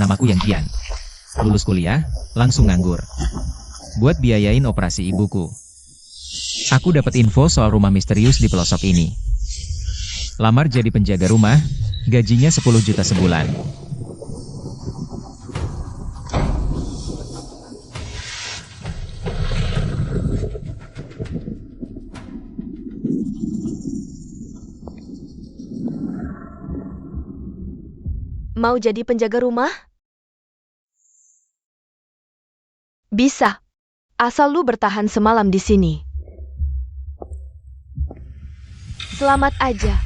namaku Yang Kian. Lulus kuliah, langsung nganggur. Buat biayain operasi ibuku. Aku dapat info soal rumah misterius di pelosok ini. Lamar jadi penjaga rumah, gajinya 10 juta sebulan. Mau jadi penjaga rumah? Bisa. Asal lu bertahan semalam di sini. Selamat aja.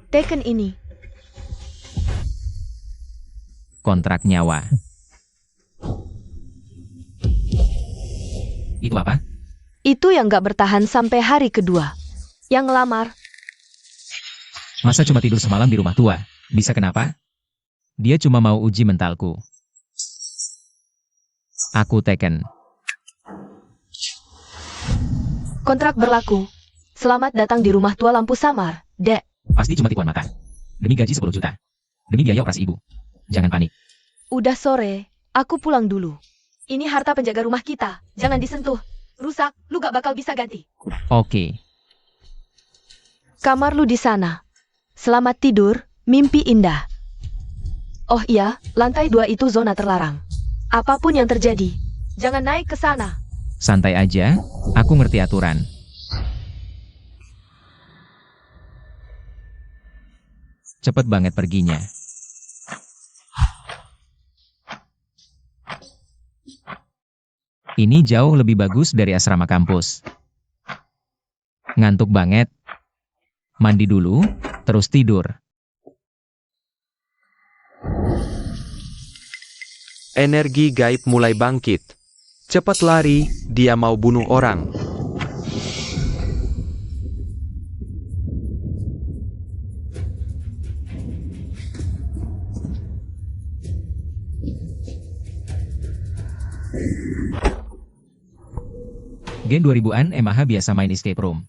Teken ini. Kontrak nyawa. Itu apa? Itu yang gak bertahan sampai hari kedua. Yang ngelamar. Masa cuma tidur semalam di rumah tua? Bisa kenapa? Dia cuma mau uji mentalku. Aku teken. Kontrak berlaku. Selamat datang di rumah tua lampu samar, Dek. Pasti cuma tipuan mata. Demi gaji 10 juta. Demi biaya operasi ibu. Jangan panik. Udah sore, aku pulang dulu. Ini harta penjaga rumah kita. Jangan disentuh. Rusak, lu gak bakal bisa ganti. Oke. Kamar lu di sana. Selamat tidur, mimpi indah. Oh iya, lantai 2 itu zona terlarang. Apapun yang terjadi, jangan naik ke sana. Santai aja, aku ngerti aturan. Cepet banget perginya. Ini jauh lebih bagus dari asrama kampus. Ngantuk banget. Mandi dulu, terus tidur. Energi gaib mulai bangkit. Cepat lari, dia mau bunuh orang. Gen 2000-an MAH biasa main escape room.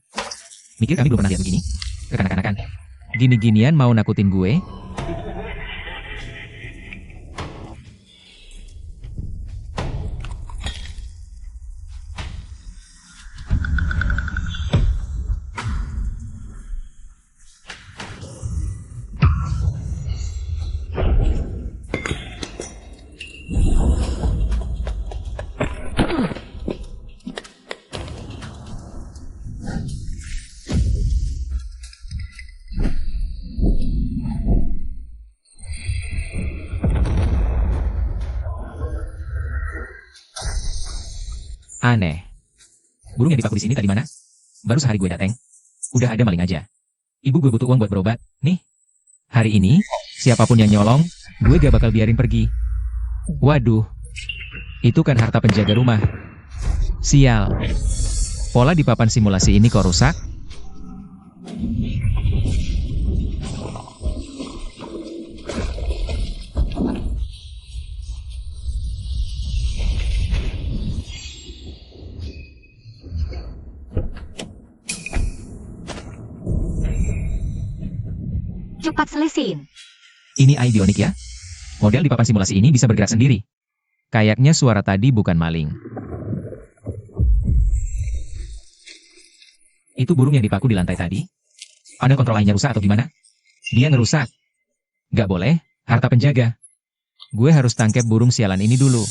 Mikir kami belum pernah lihat begini? Kekanak-kanakan. Gini-ginian mau nakutin gue? Aneh. Burung yang dipaku di sini tadi mana? Baru sehari gue dateng. Udah ada maling aja. Ibu gue butuh uang buat berobat. Nih. Hari ini, siapapun yang nyolong, gue gak bakal biarin pergi. Waduh. Itu kan harta penjaga rumah. Sial. Pola di papan simulasi ini kok rusak? Cepat selesaiin. Ini Idionik ya? Model di papan simulasi ini bisa bergerak sendiri. Kayaknya suara tadi bukan maling. Itu burung yang dipaku di lantai tadi? Panel kontrol lainnya rusak atau gimana? Dia ngerusak. Gak boleh, harta penjaga. Gue harus tangkep burung sialan ini dulu.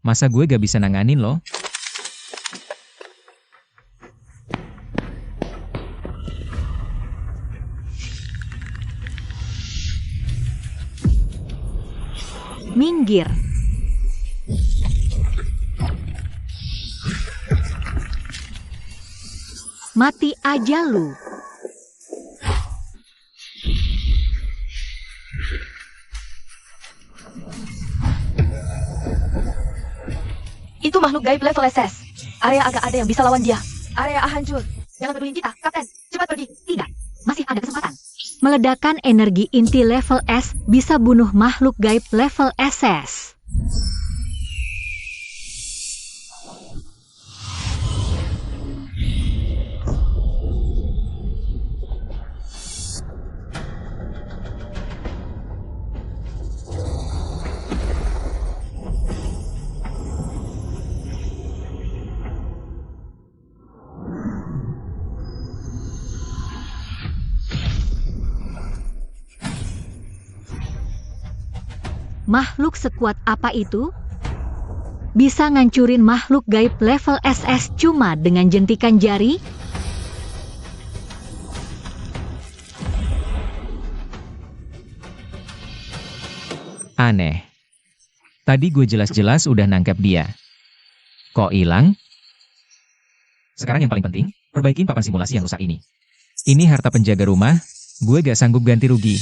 Masa gue gak bisa nanganin loh? Minggir. Mati aja lu. Itu makhluk gaib level SS. Area agak ada yang bisa lawan dia. Area A hancur. Jangan peduliin kita, Kapten. Cepat pergi. Tidak, masih ada kesempatan. Meledakan energi inti level S bisa bunuh makhluk gaib level SS. Makhluk sekuat apa itu? Bisa ngancurin makhluk gaib level SS cuma dengan jentikan jari? Aneh. Tadi gue jelas-jelas udah nangkep dia. Kok hilang? Sekarang yang paling penting, perbaikin papan simulasi yang rusak ini. Ini harta penjaga rumah, gue gak sanggup ganti rugi.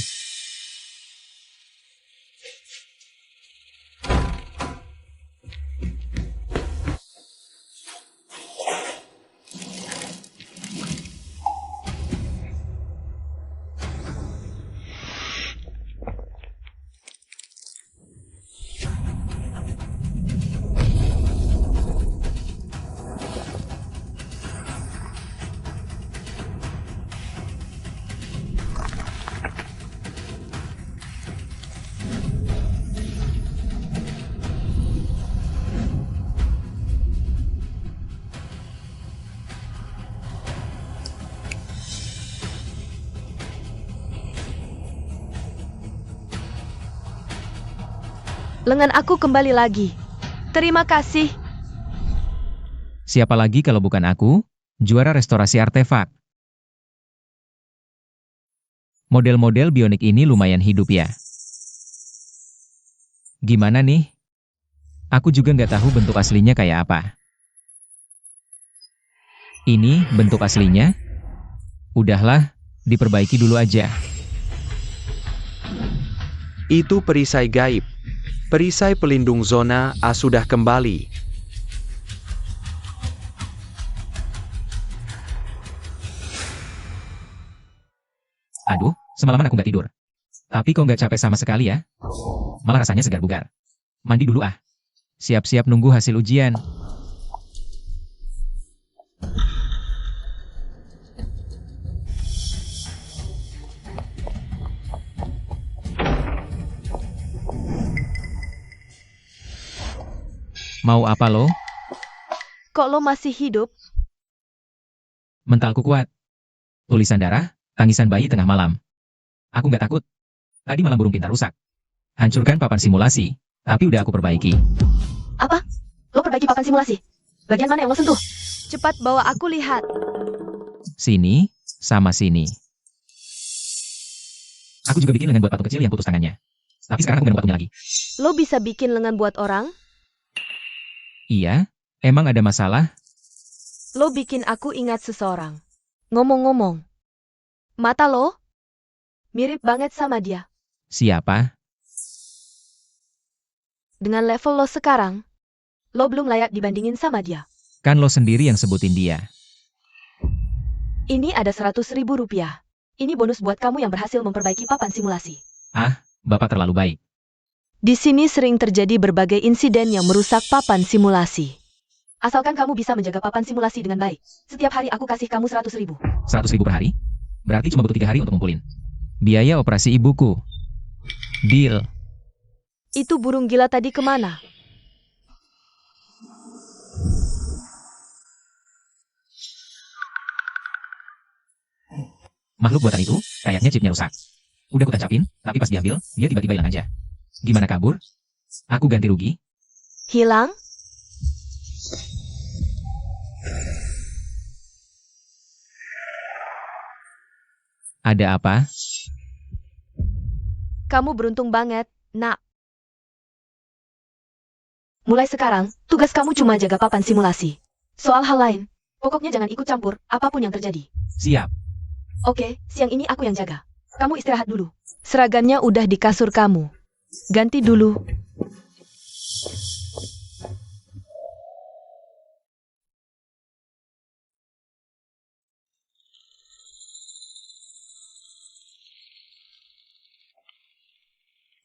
Lengan aku kembali lagi. Terima kasih. Siapa lagi kalau bukan aku, juara restorasi artefak. Model-model bionik ini lumayan hidup ya. Gimana nih? Aku juga nggak tahu bentuk aslinya kayak apa. Ini bentuk aslinya? Udahlah, diperbaiki dulu aja. Itu perisai gaib. Perisai pelindung zona A sudah kembali. Aduh, semalaman aku nggak tidur. Tapi kok nggak capek sama sekali ya? Malah rasanya segar bugar. Mandi dulu ah. Siap-siap nunggu hasil ujian. Mau apa lo? Kok lo masih hidup? Mentalku kuat. Tulisan darah, tangisan bayi tengah malam. Aku nggak takut. Tadi malam burung pintar rusak. Hancurkan papan simulasi, tapi udah aku perbaiki. Apa? Lo perbaiki papan simulasi? Bagian mana yang lo sentuh? Cepat bawa aku lihat. Sini, sama sini. Aku juga bikin lengan buat patung kecil yang putus tangannya. Tapi sekarang aku nggak mau patungnya lagi. Lo bisa bikin lengan buat orang? Iya, emang ada masalah? Lo bikin aku ingat seseorang. Ngomong-ngomong, mata lo mirip banget sama dia. Siapa? Dengan level lo sekarang, lo belum layak dibandingin sama dia. Kan lo sendiri yang sebutin dia. Ini ada 100.000 rupiah. Ini bonus buat kamu yang berhasil memperbaiki papan simulasi. Ah, Bapak terlalu baik. Di sini sering terjadi berbagai insiden yang merusak papan simulasi. Asalkan kamu bisa menjaga papan simulasi dengan baik. Setiap hari aku kasih kamu 100.000. 100.000 per hari? Berarti cuma butuh 3 hari untuk ngumpulin. Biaya operasi ibuku. Deal. Itu burung gila tadi kemana? Makhluk buatan itu, kayaknya chipnya rusak. Udah kutancapin, tapi pas diambil, dia tiba-tiba hilang aja. Gimana kabur? Aku ganti rugi? Hilang? Ada apa? Kamu beruntung banget, nak. Mulai sekarang, tugas kamu cuma jaga papan simulasi. Soal hal lain, pokoknya jangan ikut campur, apapun yang terjadi. Siap. Oke, siang ini aku yang jaga. Kamu istirahat dulu. Seragamnya udah di kasur kamu. Ganti dulu.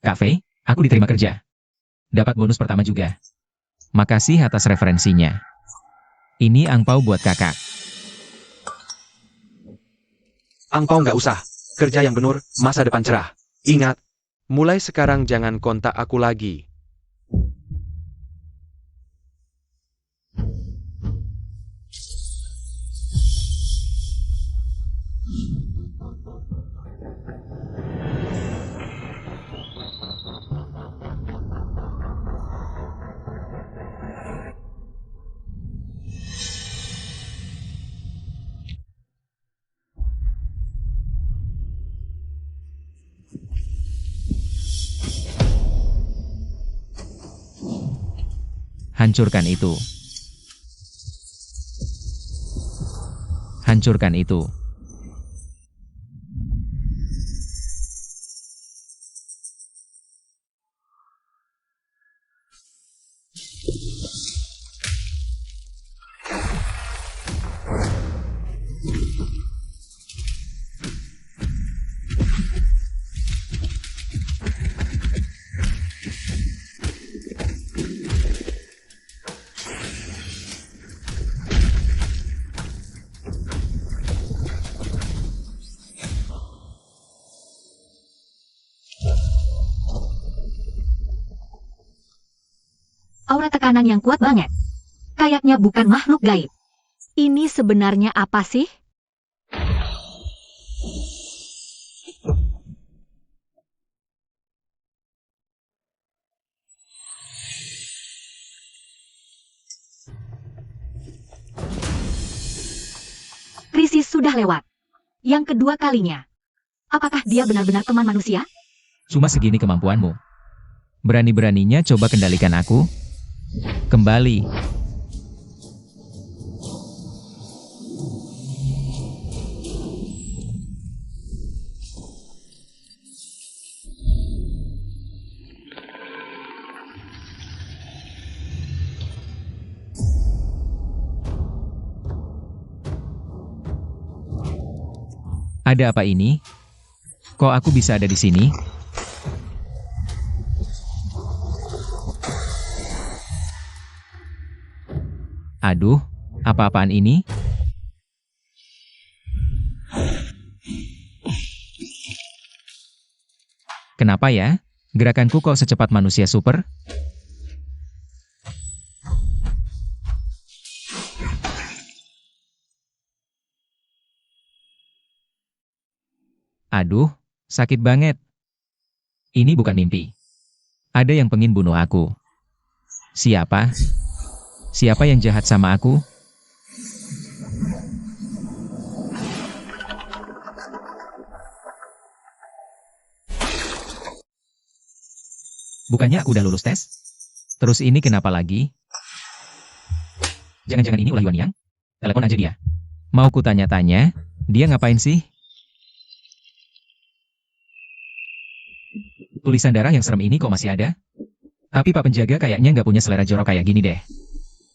Cafe, aku diterima kerja. Dapat bonus pertama juga. Makasih atas referensinya. Ini angpau buat kakak. Angpau nggak usah. Kerja yang benar, masa depan cerah. Ingat, mulai sekarang jangan kontak aku lagi. Hancurkan itu. Hancurkan itu. Aura tekanan yang kuat banget. Kayaknya bukan makhluk gaib. Ini sebenarnya apa sih? Krisis sudah lewat. Yang kedua kalinya. Apakah dia benar-benar teman manusia? Cuma segini kemampuanmu. Berani-beraninya coba kendalikan aku. Kembali. Ada apa ini? Kok aku bisa ada di sini? Aduh, apa-apaan ini? Kenapa ya? Gerakanku kok secepat manusia super? Aduh, sakit banget. Ini bukan mimpi. Ada yang pengen bunuh aku. Siapa? Siapa yang jahat sama aku? Bukannya aku udah lulus tes? Terus ini kenapa lagi? Jangan-jangan ini ulah Yuan Yang? Telepon aja dia. Mau ku tanya-tanya, dia ngapain sih? Tulisan darah yang serem ini kok masih ada? Tapi Pak Penjaga kayaknya nggak punya selera jorok kayak gini deh.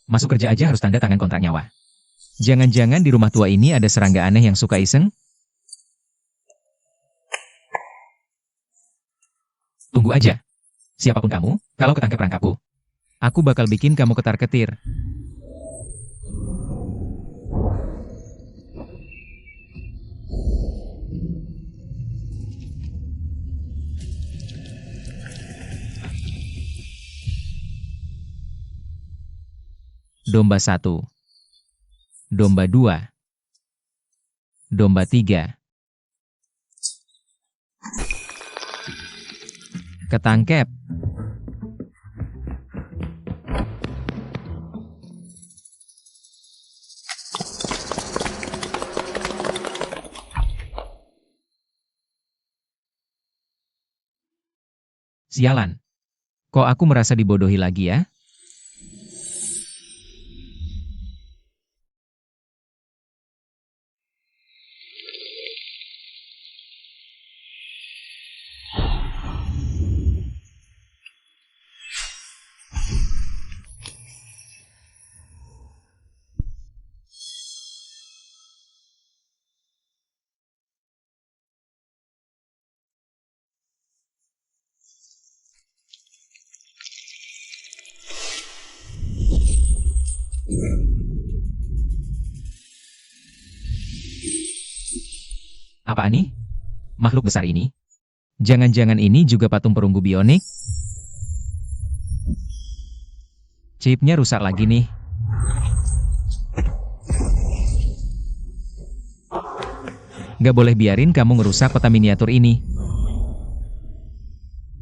Masuk kerja aja harus tanda tangan kontrak nyawa. Jangan-jangan di rumah tua ini ada serangga aneh yang suka iseng? Tunggu aja. Siapapun kamu, kalau ketangkep rangkapku, aku bakal bikin kamu ketar-ketir. Domba 1, domba 2, domba 3. Ketangkep. Sialan. Kok aku merasa dibodohi lagi ya? Apaan nih? Makhluk besar ini? Jangan-jangan ini juga patung perunggu bionik? Chipnya rusak lagi nih. Gak boleh biarin kamu ngerusak peta miniatur ini.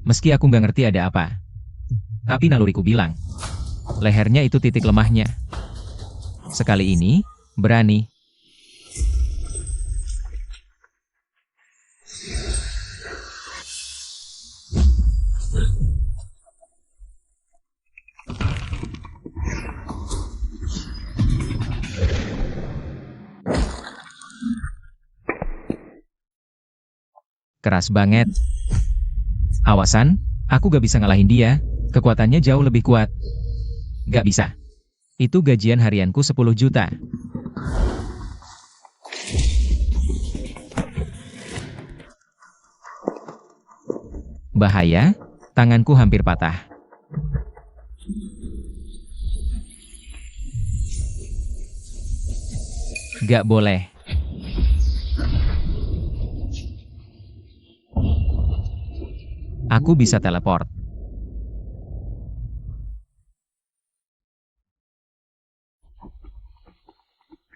Meski aku gak ngerti ada apa. Tapi naluriku bilang, lehernya itu titik lemahnya. Sekali ini, berani. Keras banget. Awasan, aku gak bisa ngalahin dia, kekuatannya jauh lebih kuat. Gak bisa. Itu gajian harianku 10 juta. Bahaya, tanganku hampir patah. Gak boleh. Aku bisa teleport.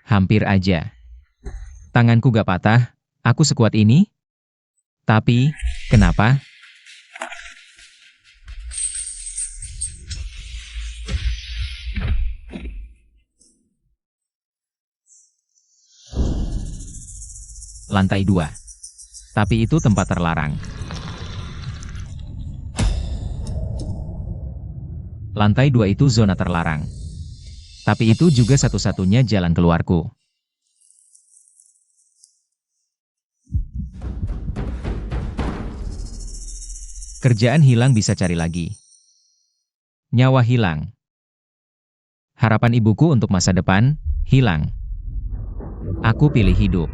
Hampir aja. Tanganku gak patah, aku sekuat ini. Tapi, kenapa? Lantai 2. Tapi itu tempat terlarang. Lantai 2 itu zona terlarang. Tapi itu juga satu-satunya jalan keluarku. Kerjaan hilang bisa cari lagi. Nyawa hilang. Harapan ibuku untuk masa depan, hilang. Aku pilih hidup.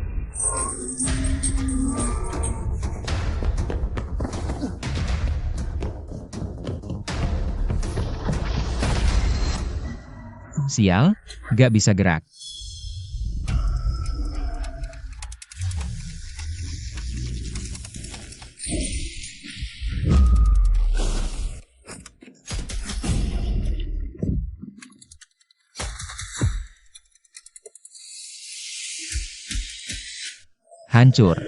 Sial, gak bisa gerak. Hancur.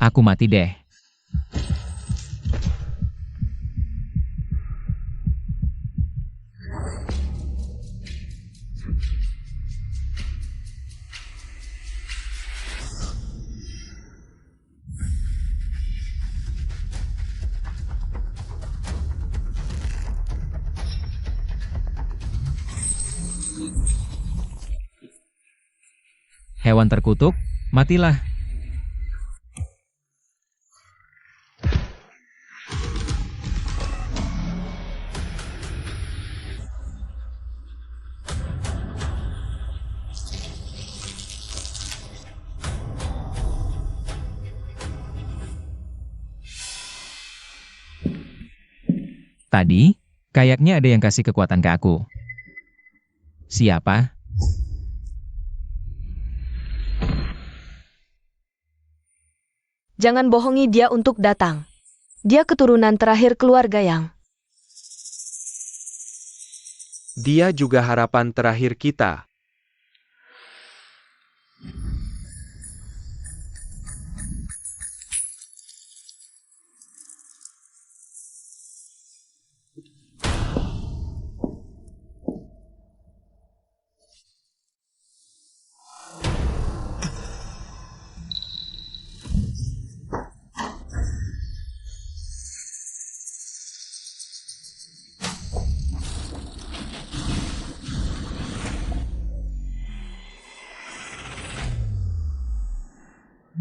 Aku mati deh. Hewan terkutuk, matilah. Tadi, kayaknya ada yang kasih kekuatan ke aku. Siapa? Jangan bohongi dia untuk datang. Dia keturunan terakhir keluarga Yang. Dia juga harapan terakhir kita.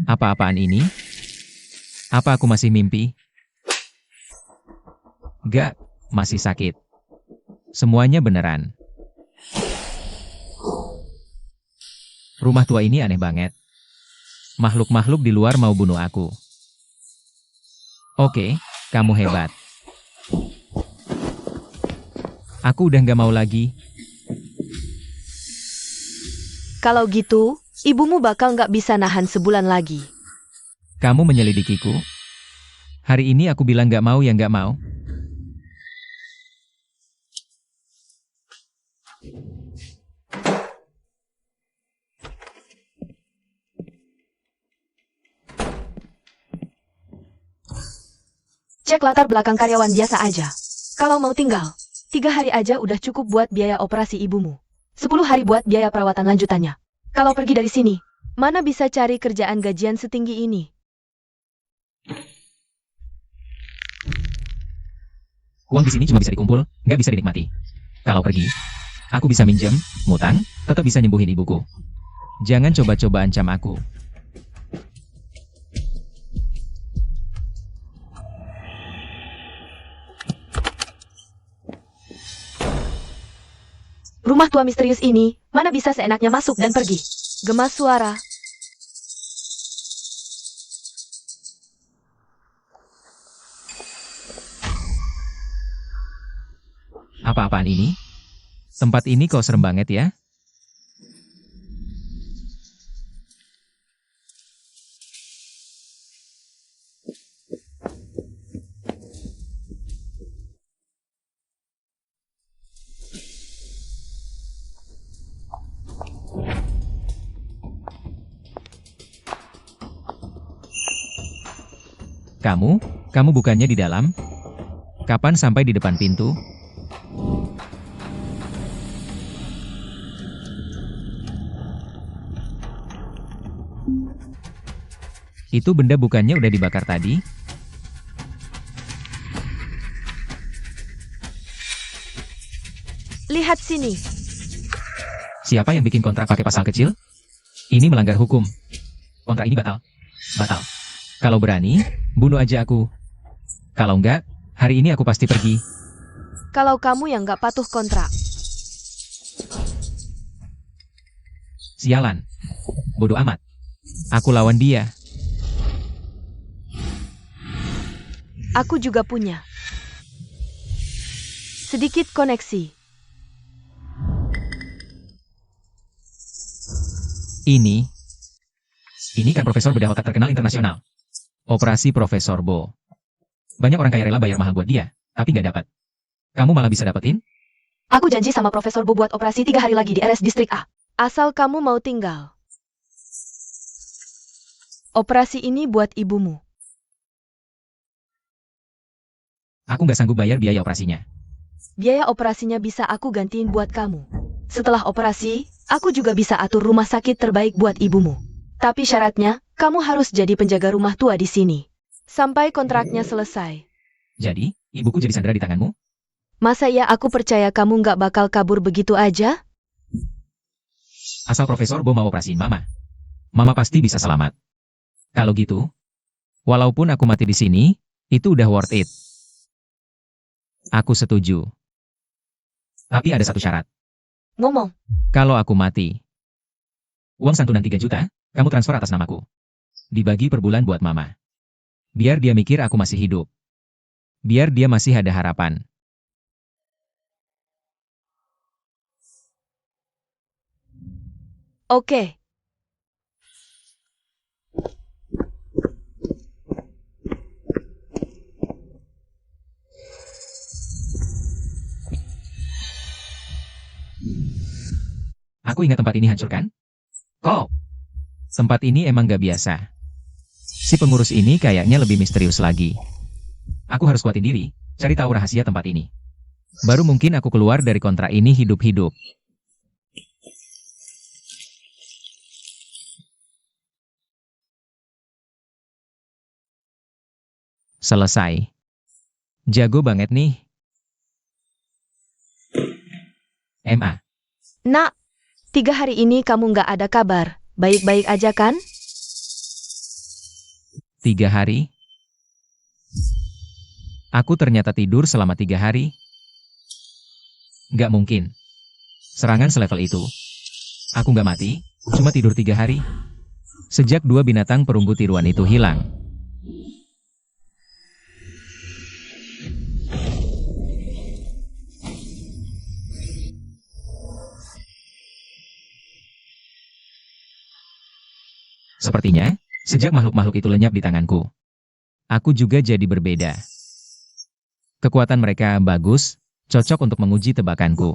Apa-apaan ini? Apa aku masih mimpi? Gak, masih sakit. Semuanya beneran. Rumah tua ini aneh banget. Makhluk-makhluk di luar mau bunuh aku. Oke, kamu hebat. Aku udah gak mau lagi. Kalau gitu, ibumu bakal nggak bisa nahan sebulan lagi. Kamu menyelidikiku? Hari ini aku bilang gak mau ya gak mau. Cek latar belakang karyawan biasa aja. Kalau mau tinggal, 3 hari aja udah cukup buat biaya operasi ibumu. 10 hari buat biaya perawatan lanjutannya. Kalau pergi dari sini, mana bisa cari kerjaan gajian setinggi ini? Uang di sini cuma bisa dikumpul, nggak bisa dinikmati. Kalau pergi, aku bisa minjem, ngutang, tetap bisa nyembuhin ibuku. Jangan coba-coba ancam aku. Rumah tua misterius ini, mana bisa seenaknya masuk dan pergi? Gemas suara. Apa-apaan ini? Tempat ini kok serem banget ya? Kamu bukannya di dalam? Kapan sampai di depan pintu? Itu benda bukannya udah dibakar tadi? Lihat sini. Siapa yang bikin kontrak pakai pasal kecil? Ini melanggar hukum. Kontrak ini batal. Batal. Kalau berani, bunuh aja aku. Kalau enggak, hari ini aku pasti pergi. Kalau kamu yang nggak patuh kontrak. Sialan. Bodoh amat. Aku lawan dia. Aku juga punya. Sedikit koneksi. Ini kan profesor bedah otak terkenal internasional. Operasi Profesor Bo. Banyak orang kaya rela bayar mahal buat dia, tapi nggak dapat. Kamu malah bisa dapetin? Aku janji sama Profesor Bu buat operasi 3 hari lagi di RS Distrik A. Asal kamu mau tinggal. Operasi ini buat ibumu. Aku nggak sanggup bayar biaya operasinya. Biaya operasinya bisa aku gantiin buat kamu. Setelah operasi, aku juga bisa atur rumah sakit terbaik buat ibumu. Tapi syaratnya, kamu harus jadi penjaga rumah tua di sini. Sampai kontraknya selesai. Jadi, ibuku jadi sandera di tanganmu? Masa ya aku percaya kamu nggak bakal kabur begitu aja? Asal Profesor Bo mau operasiin Mama. Mama pasti bisa selamat. Kalau gitu, walaupun aku mati di sini, itu udah worth it. Aku setuju. Tapi ada satu syarat. Ngomong. Kalau aku mati, uang santunan 3 juta, kamu transfer atas namaku. Dibagi per bulan buat Mama. Biar dia mikir aku masih hidup. Biar dia masih ada harapan. Oke. Aku ingat tempat ini hancur kan? Kok? Tempat ini emang gak biasa. Si pengurus ini kayaknya lebih misterius lagi. Aku harus kuatin diri, cari tahu rahasia tempat ini. Baru mungkin aku keluar dari kontrak ini hidup-hidup. Selesai. Jago banget nih. MA. Nak, 3 hari ini kamu nggak ada kabar. Baik-baik aja kan? 3 hari? Aku ternyata tidur selama 3 hari? Gak mungkin. Serangan selevel itu. Aku gak mati, cuma tidur 3 hari. Sejak 2 binatang perunggu tiruan itu hilang. Sepertinya, sejak makhluk-makhluk itu lenyap di tanganku, aku juga jadi berbeda. Kekuatan mereka bagus, cocok untuk menguji tebakanku.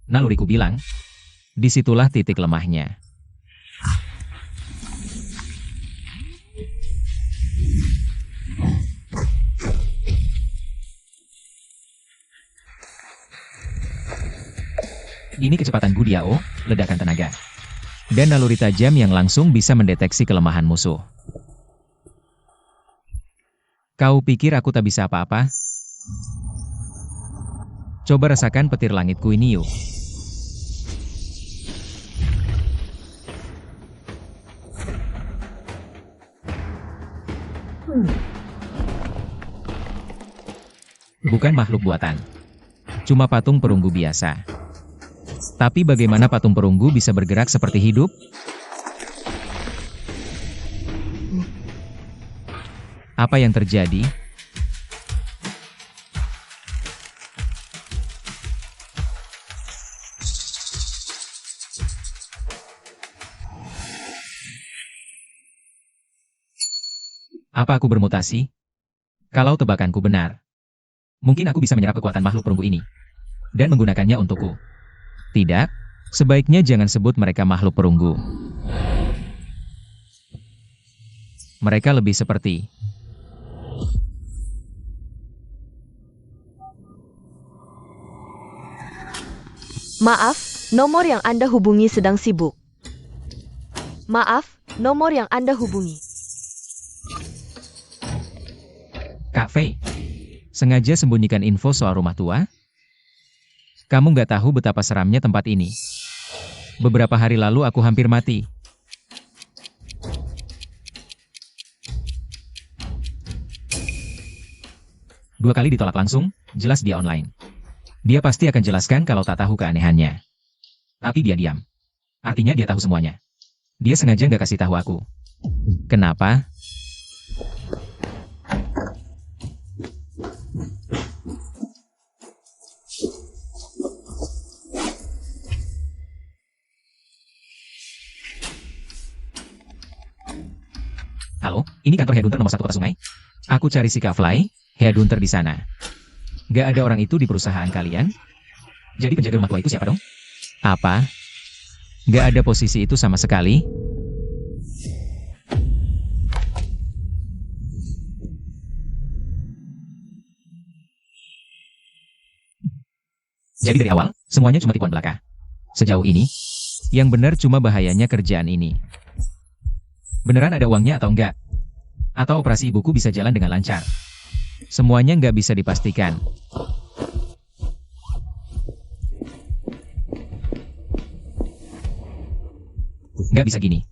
Naluriku bilang, disitulah titik lemahnya. Ini kecepatan Gudiao, ledakan tenaga. Dan naluri tajam yang langsung bisa mendeteksi kelemahan musuh. Kau pikir aku tak bisa apa-apa? Coba rasakan petir langitku ini yuk. Bukan makhluk buatan. Cuma patung perunggu biasa. Tapi bagaimana patung perunggu bisa bergerak seperti hidup? Apa yang terjadi? Apa aku bermutasi? Kalau tebakanku benar, mungkin aku bisa menyerap kekuatan makhluk perunggu ini dan menggunakannya untukku. Tidak, sebaiknya jangan sebut mereka makhluk perunggu. Mereka lebih seperti Maaf, nomor yang Anda hubungi sedang sibuk. Maaf, nomor yang Anda hubungi. Kak Fei. Sengaja sembunyikan info soal rumah tua? Kamu nggak tahu betapa seramnya tempat ini. Beberapa hari lalu aku hampir mati. Dua kali ditolak langsung, jelas dia online. Dia pasti akan jelaskan kalau tak tahu keanehannya. Tapi dia diam. Artinya dia tahu semuanya. Dia sengaja nggak kasih tahu aku. Kenapa? Halo, ini kantor Headhunter nomor 1 kota sungai. Aku cari si Kak Fly, Headhunter di sana. Gak ada orang itu di perusahaan kalian? Jadi penjaga rumah tua itu siapa dong? Apa? Gak ada posisi itu sama sekali? Jadi dari awal, semuanya cuma tipuan belaka. Sejauh ini, yang benar cuma bahayanya kerjaan ini. Beneran ada uangnya atau enggak? Atau operasi ibuku bisa jalan dengan lancar? Semuanya nggak bisa dipastikan. Nggak bisa gini.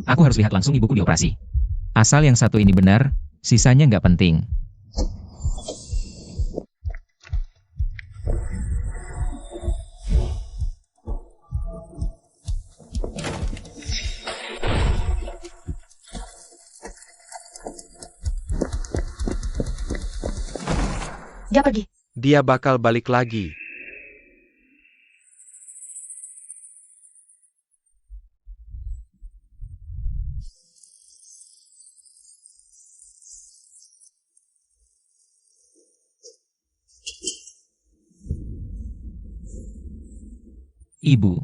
Aku harus lihat langsung ibuku dioperasi. Asal yang satu ini benar, sisanya nggak penting. Dia pergi. Dia bakal balik lagi. Ibu.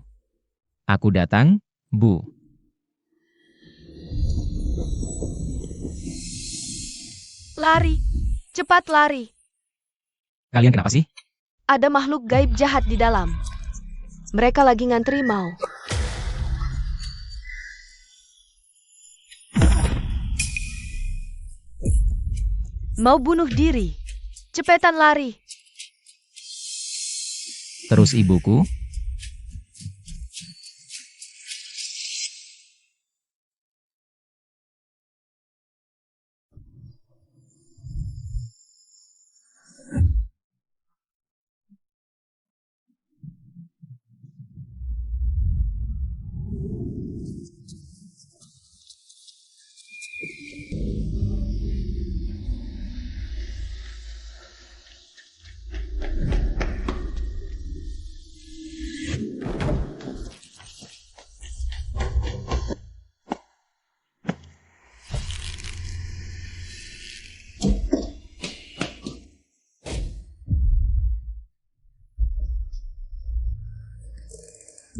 Aku datang, Bu. Lari. Cepat lari. Kalian kenapa sih? Ada makhluk gaib jahat di dalam. Mereka lagi ngantri mau. Mau bunuh diri. Cepetan lari. Terus ibuku?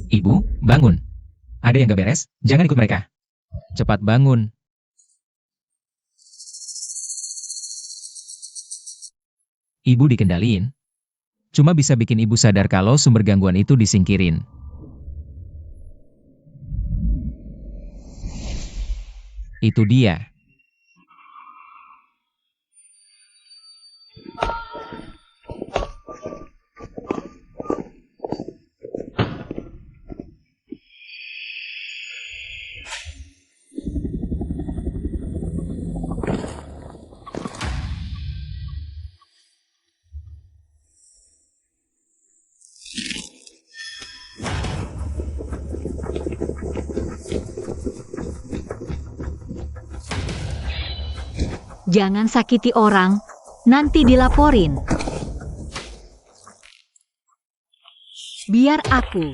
Ibu, bangun. Ada yang gak beres? Jangan ikut mereka. Cepat bangun. Ibu dikendaliin. Cuma bisa bikin ibu sadar kalau sumber gangguan itu disingkirin. Itu dia. Jangan sakiti orang, nanti dilaporin. Biar aku.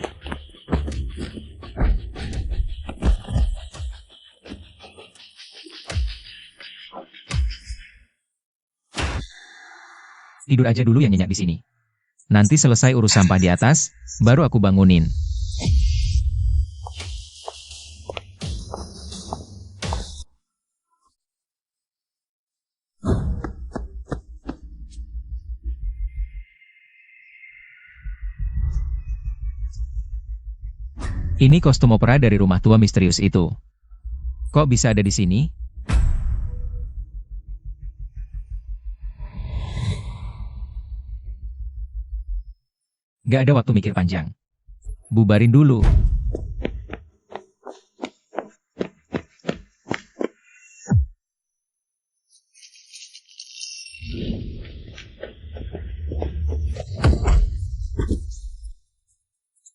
Tidur aja dulu yang nyenyak di sini. Nanti selesai urus sampah di atas, baru aku bangunin. Ini kostum opera dari rumah tua misterius itu. Kok bisa ada di sini? Gak ada waktu mikir panjang. Bubarin dulu.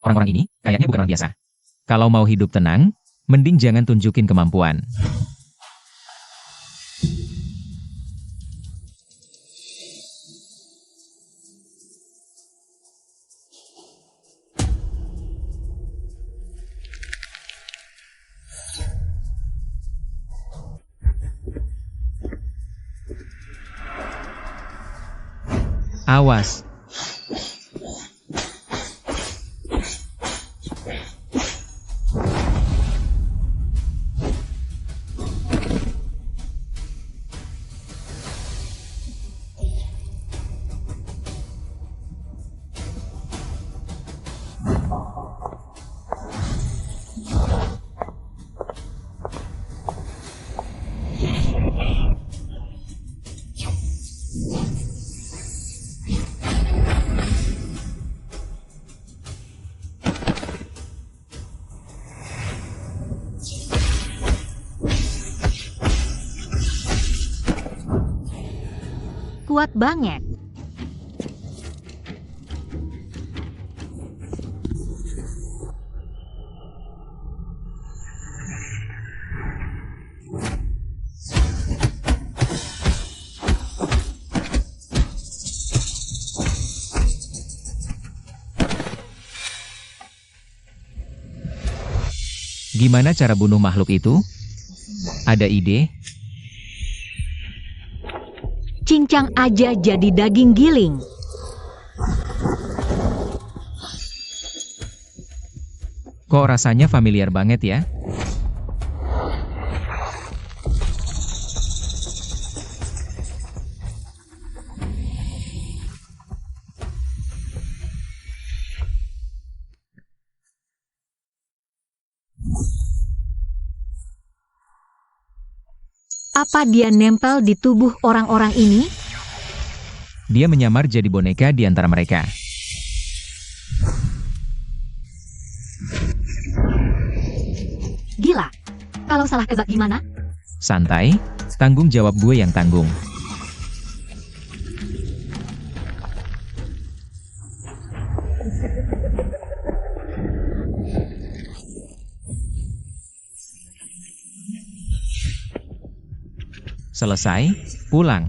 Orang-orang ini kayaknya bukan orang biasa. Kalau mau hidup tenang, mending jangan tunjukin kemampuan. Awas. Kuat banget. Gimana cara bunuh makhluk itu? Ada ide? Cincang aja jadi daging giling. Kok rasanya familiar banget ya? Apa dia nempel di tubuh orang-orang ini? Dia menyamar jadi boneka di antara mereka. Gila. Kalau salah tebak gimana? Santai, tanggung jawab gue yang tanggung. Selesai, pulang.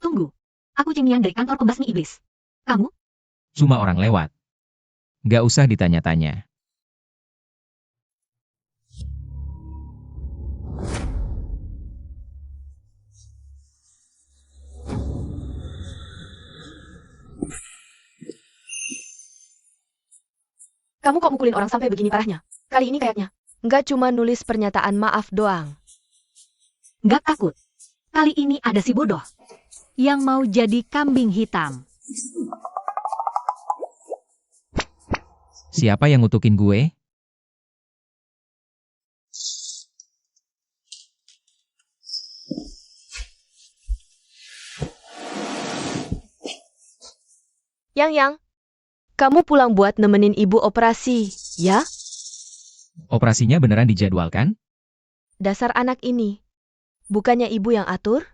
Tunggu. Aku Cimian dari kantor pembasmi iblis. Kamu? Cuma orang lewat. Gak usah ditanya-tanya. Kamu kok mukulin orang sampai begini parahnya? Kali ini kayaknya. Nggak cuma nulis pernyataan maaf doang. Nggak takut. Kali ini ada si bodoh yang mau jadi kambing hitam. Siapa yang ngutukin gue? Yang, kamu pulang buat nemenin ibu operasi, ya? Operasinya beneran dijadwalkan? Dasar anak ini. Bukannya ibu yang atur?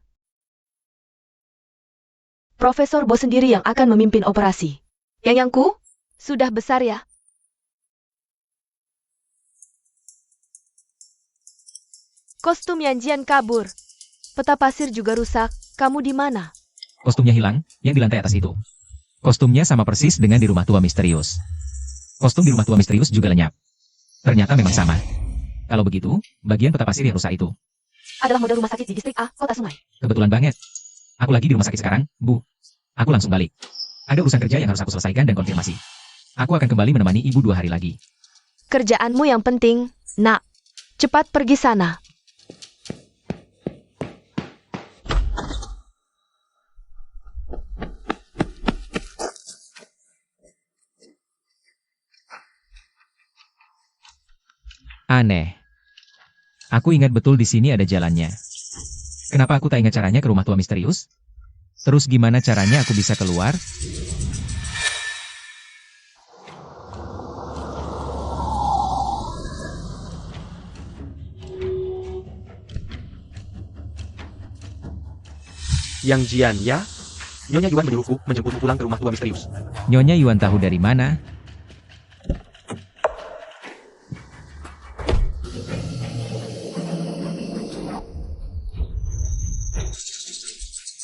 Profesor Bo sendiri yang akan memimpin operasi. Yangku, sudah besar ya? Kostum Yanjian kabur. Peta pasir juga rusak. Kamu di mana? Kostumnya hilang, yang di lantai atas itu. Kostumnya sama persis dengan di rumah tua misterius. Kostum di rumah tua misterius juga lenyap. Ternyata memang sama. Kalau begitu, bagian peta pasir yang rusak itu Adalah model rumah sakit di distrik A, Kota Sungai. kebetulan banget. Aku lagi di rumah sakit sekarang, Bu. Aku langsung balik. Ada urusan kerja yang harus aku selesaikan dan konfirmasi. Aku akan kembali menemani ibu 2 hari lagi. Kerjaanmu yang penting, nak. Cepat pergi sana. Aneh. Aku ingat betul di sini ada jalannya. Kenapa aku tak ingat caranya ke rumah tua misterius? Terus gimana caranya aku bisa keluar? Yang Jian ya? Nyonya Yuan menyuruhku menjemputmu pulang ke rumah tua misterius. Nyonya Yuan tahu dari mana?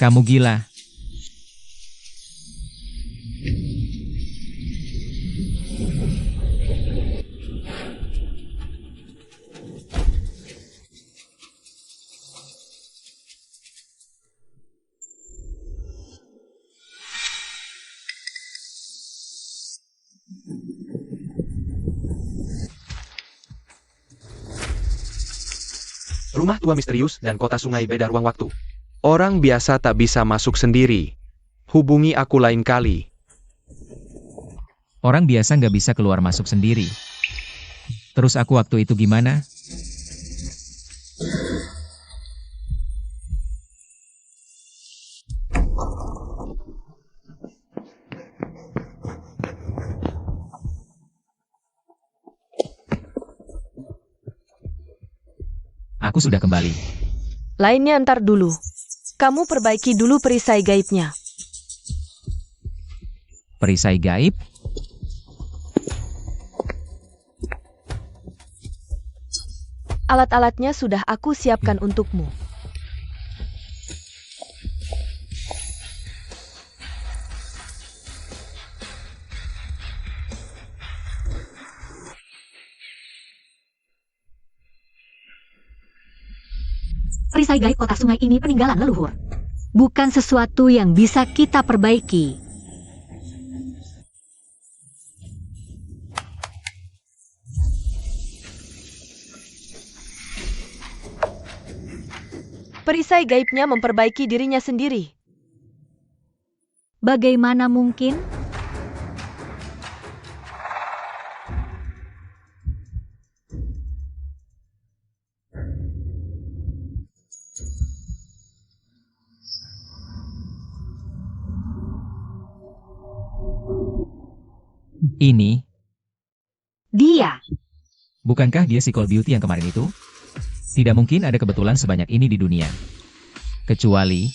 Kamu gila. Rumah tua misterius dan kota sungai beda ruang waktu. Orang biasa tak bisa masuk sendiri. Hubungi aku lain kali. Orang biasa nggak bisa keluar masuk sendiri. Terus aku waktu itu gimana? Aku sudah kembali. Lainnya ntar dulu. Kamu perbaiki dulu perisai gaibnya. Perisai gaib? Alat-alatnya sudah aku siapkan untukmu. Perisai gaib kota sungai ini peninggalan leluhur. Bukan sesuatu yang bisa kita perbaiki. Perisai gaibnya memperbaiki dirinya sendiri. Bagaimana mungkin? Ini, Dia. bukankah dia Psycho Beauty yang kemarin itu? Tidak mungkin ada kebetulan sebanyak ini di dunia. Kecuali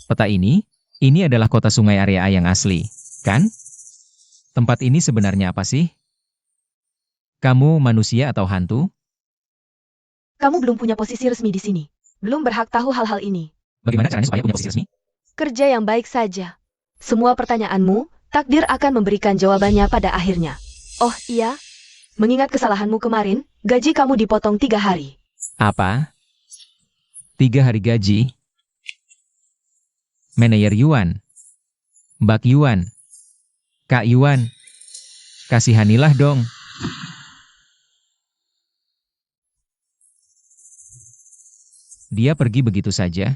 peta ini adalah kota sungai area A yang asli, kan? Tempat ini sebenarnya apa sih? Kamu manusia atau hantu? Kamu belum punya posisi resmi di sini. Belum berhak tahu hal-hal ini. Bagaimana caranya supaya punya posisi resmi? Kerja yang baik saja. Semua pertanyaanmu, takdir akan memberikan jawabannya pada akhirnya. Oh iya, mengingat kesalahanmu kemarin, gaji kamu dipotong 3 hari. Apa? 3 hari gaji? Manajer Yuan, Bak Yuan, Kak Yuan, Kasihanilah dong. Dia pergi begitu saja.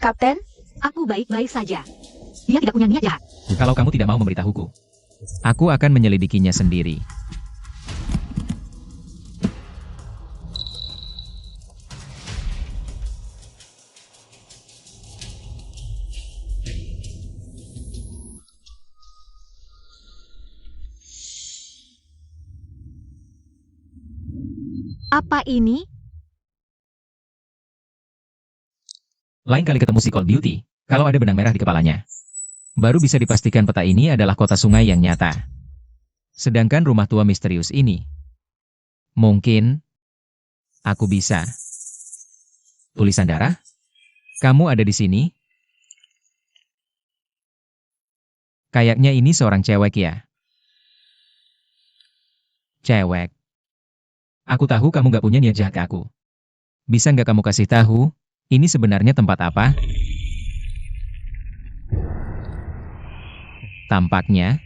Kapten, Aku baik-baik saja. Dia tidak punya niat jahat. Kalau kamu tidak mau memberitahuku, aku akan menyelidikinya sendiri. Apa ini? Lain kali ketemu si Cold Beauty, kalau ada benang merah di kepalanya, baru bisa dipastikan peta ini adalah kota sungai yang nyata. Sedangkan rumah tua misterius ini, mungkin aku bisa. Tulisan darah? Kamu ada di sini? Kayaknya ini seorang cewek ya. Cewek. Aku tahu kamu gak punya niat jahat ke aku. Bisa nggak kamu kasih tahu, ini sebenarnya tempat apa? Tampaknya,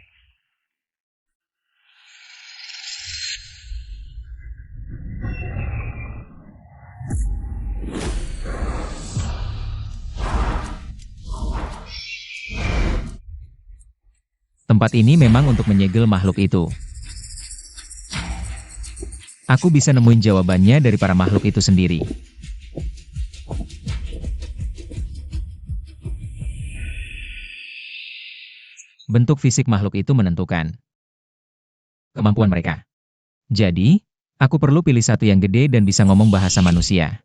tempat ini memang untuk menyegel makhluk itu. Aku bisa nemuin jawabannya dari para makhluk itu sendiri. Bentuk fisik makhluk itu menentukan kemampuan mereka. Jadi, aku perlu pilih satu yang gede dan bisa ngomong bahasa manusia.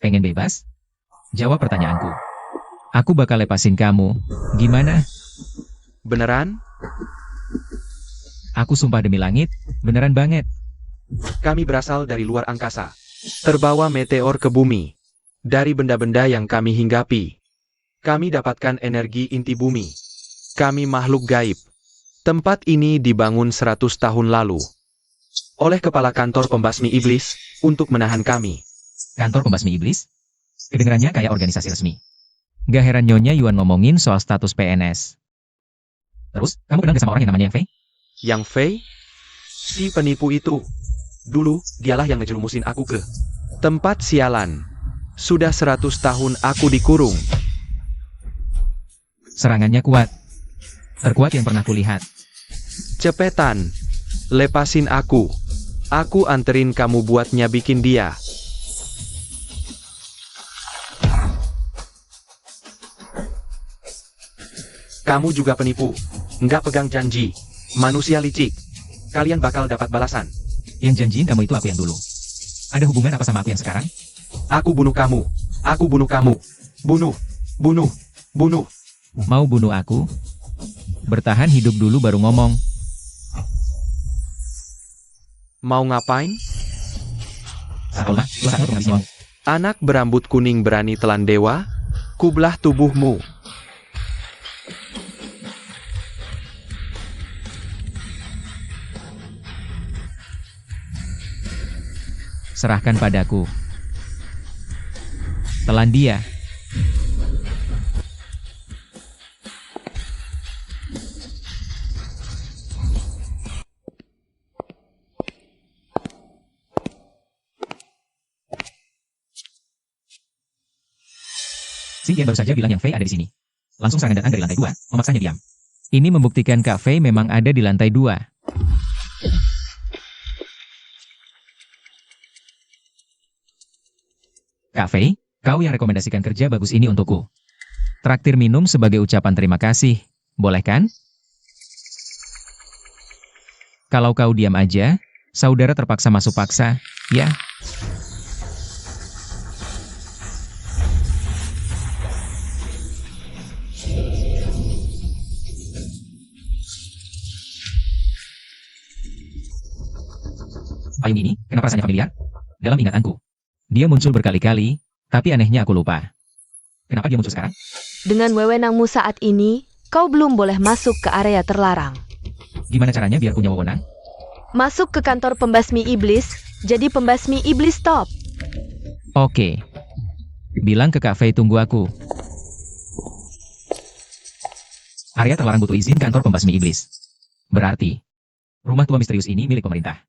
Pengen bebas? Jawab pertanyaanku. Aku bakal lepasin kamu. Gimana? Beneran? Aku sumpah demi langit, beneran banget. Kami berasal dari luar angkasa. Terbawa meteor ke bumi. Dari benda-benda yang kami hinggapi. Kami dapatkan energi inti bumi. Kami makhluk gaib. Tempat ini dibangun 100 tahun lalu. Oleh kepala kantor pembasmi iblis, untuk menahan kami. Kantor pembasmi iblis? Kedengarannya kayak organisasi resmi. Gak heran Nyonya Yuan ngomongin soal status PNS. Terus, kamu kenal gak sama orang yang namanya Yang Fei? Yang Fei? Si penipu itu. Dulu, dialah yang ngejerumusin aku ke tempat sialan. Sudah 100 tahun aku dikurung. Serangannya kuat. Terkuat yang pernah kulihat. Cepetan. Lepasin aku. Aku anterin kamu buatnya bikin dia. Kamu juga penipu. Nggak pegang janji. Manusia licik. Kalian bakal dapat balasan. Yang janjiin kamu itu aku yang dulu. Ada hubungan apa sama aku yang sekarang? Aku bunuh kamu. Aku bunuh kamu. Bunuh. Bunuh. Bunuh. Mau bunuh aku? Bertahan hidup dulu baru ngomong. Mau ngapain? Sakulma, lu satu penghabis nyawamu. Anak berambut kuning berani telan dewa? Kublah tubuhmu. Serahkan padaku. Telan dia. Si Yan baru saja bilang Yang Fei ada di sini. Langsung serangan datang dari lantai 2, memaksanya diam. Ini membuktikan Kak Fei memang ada di lantai 2. Kak Fei, kau yang rekomendasikan kerja bagus ini untukku. Traktir minum sebagai ucapan terima kasih, boleh kan? Kalau kau diam aja, saudara terpaksa masuk paksa, ya. Payung ini, kenapa rasanya familiar? Dalam ingatanku. Dia muncul berkali-kali, tapi anehnya aku lupa. Kenapa dia muncul sekarang? Dengan wewenangmu saat ini, kau belum boleh masuk ke area terlarang. Gimana caranya biar punya wewenang? Masuk ke kantor pembasmi iblis, jadi pembasmi iblis top. Oke. Bilang ke Kak Fei tunggu aku. Area terlarang butuh izin kantor pembasmi iblis. Berarti, rumah tua misterius ini milik pemerintah.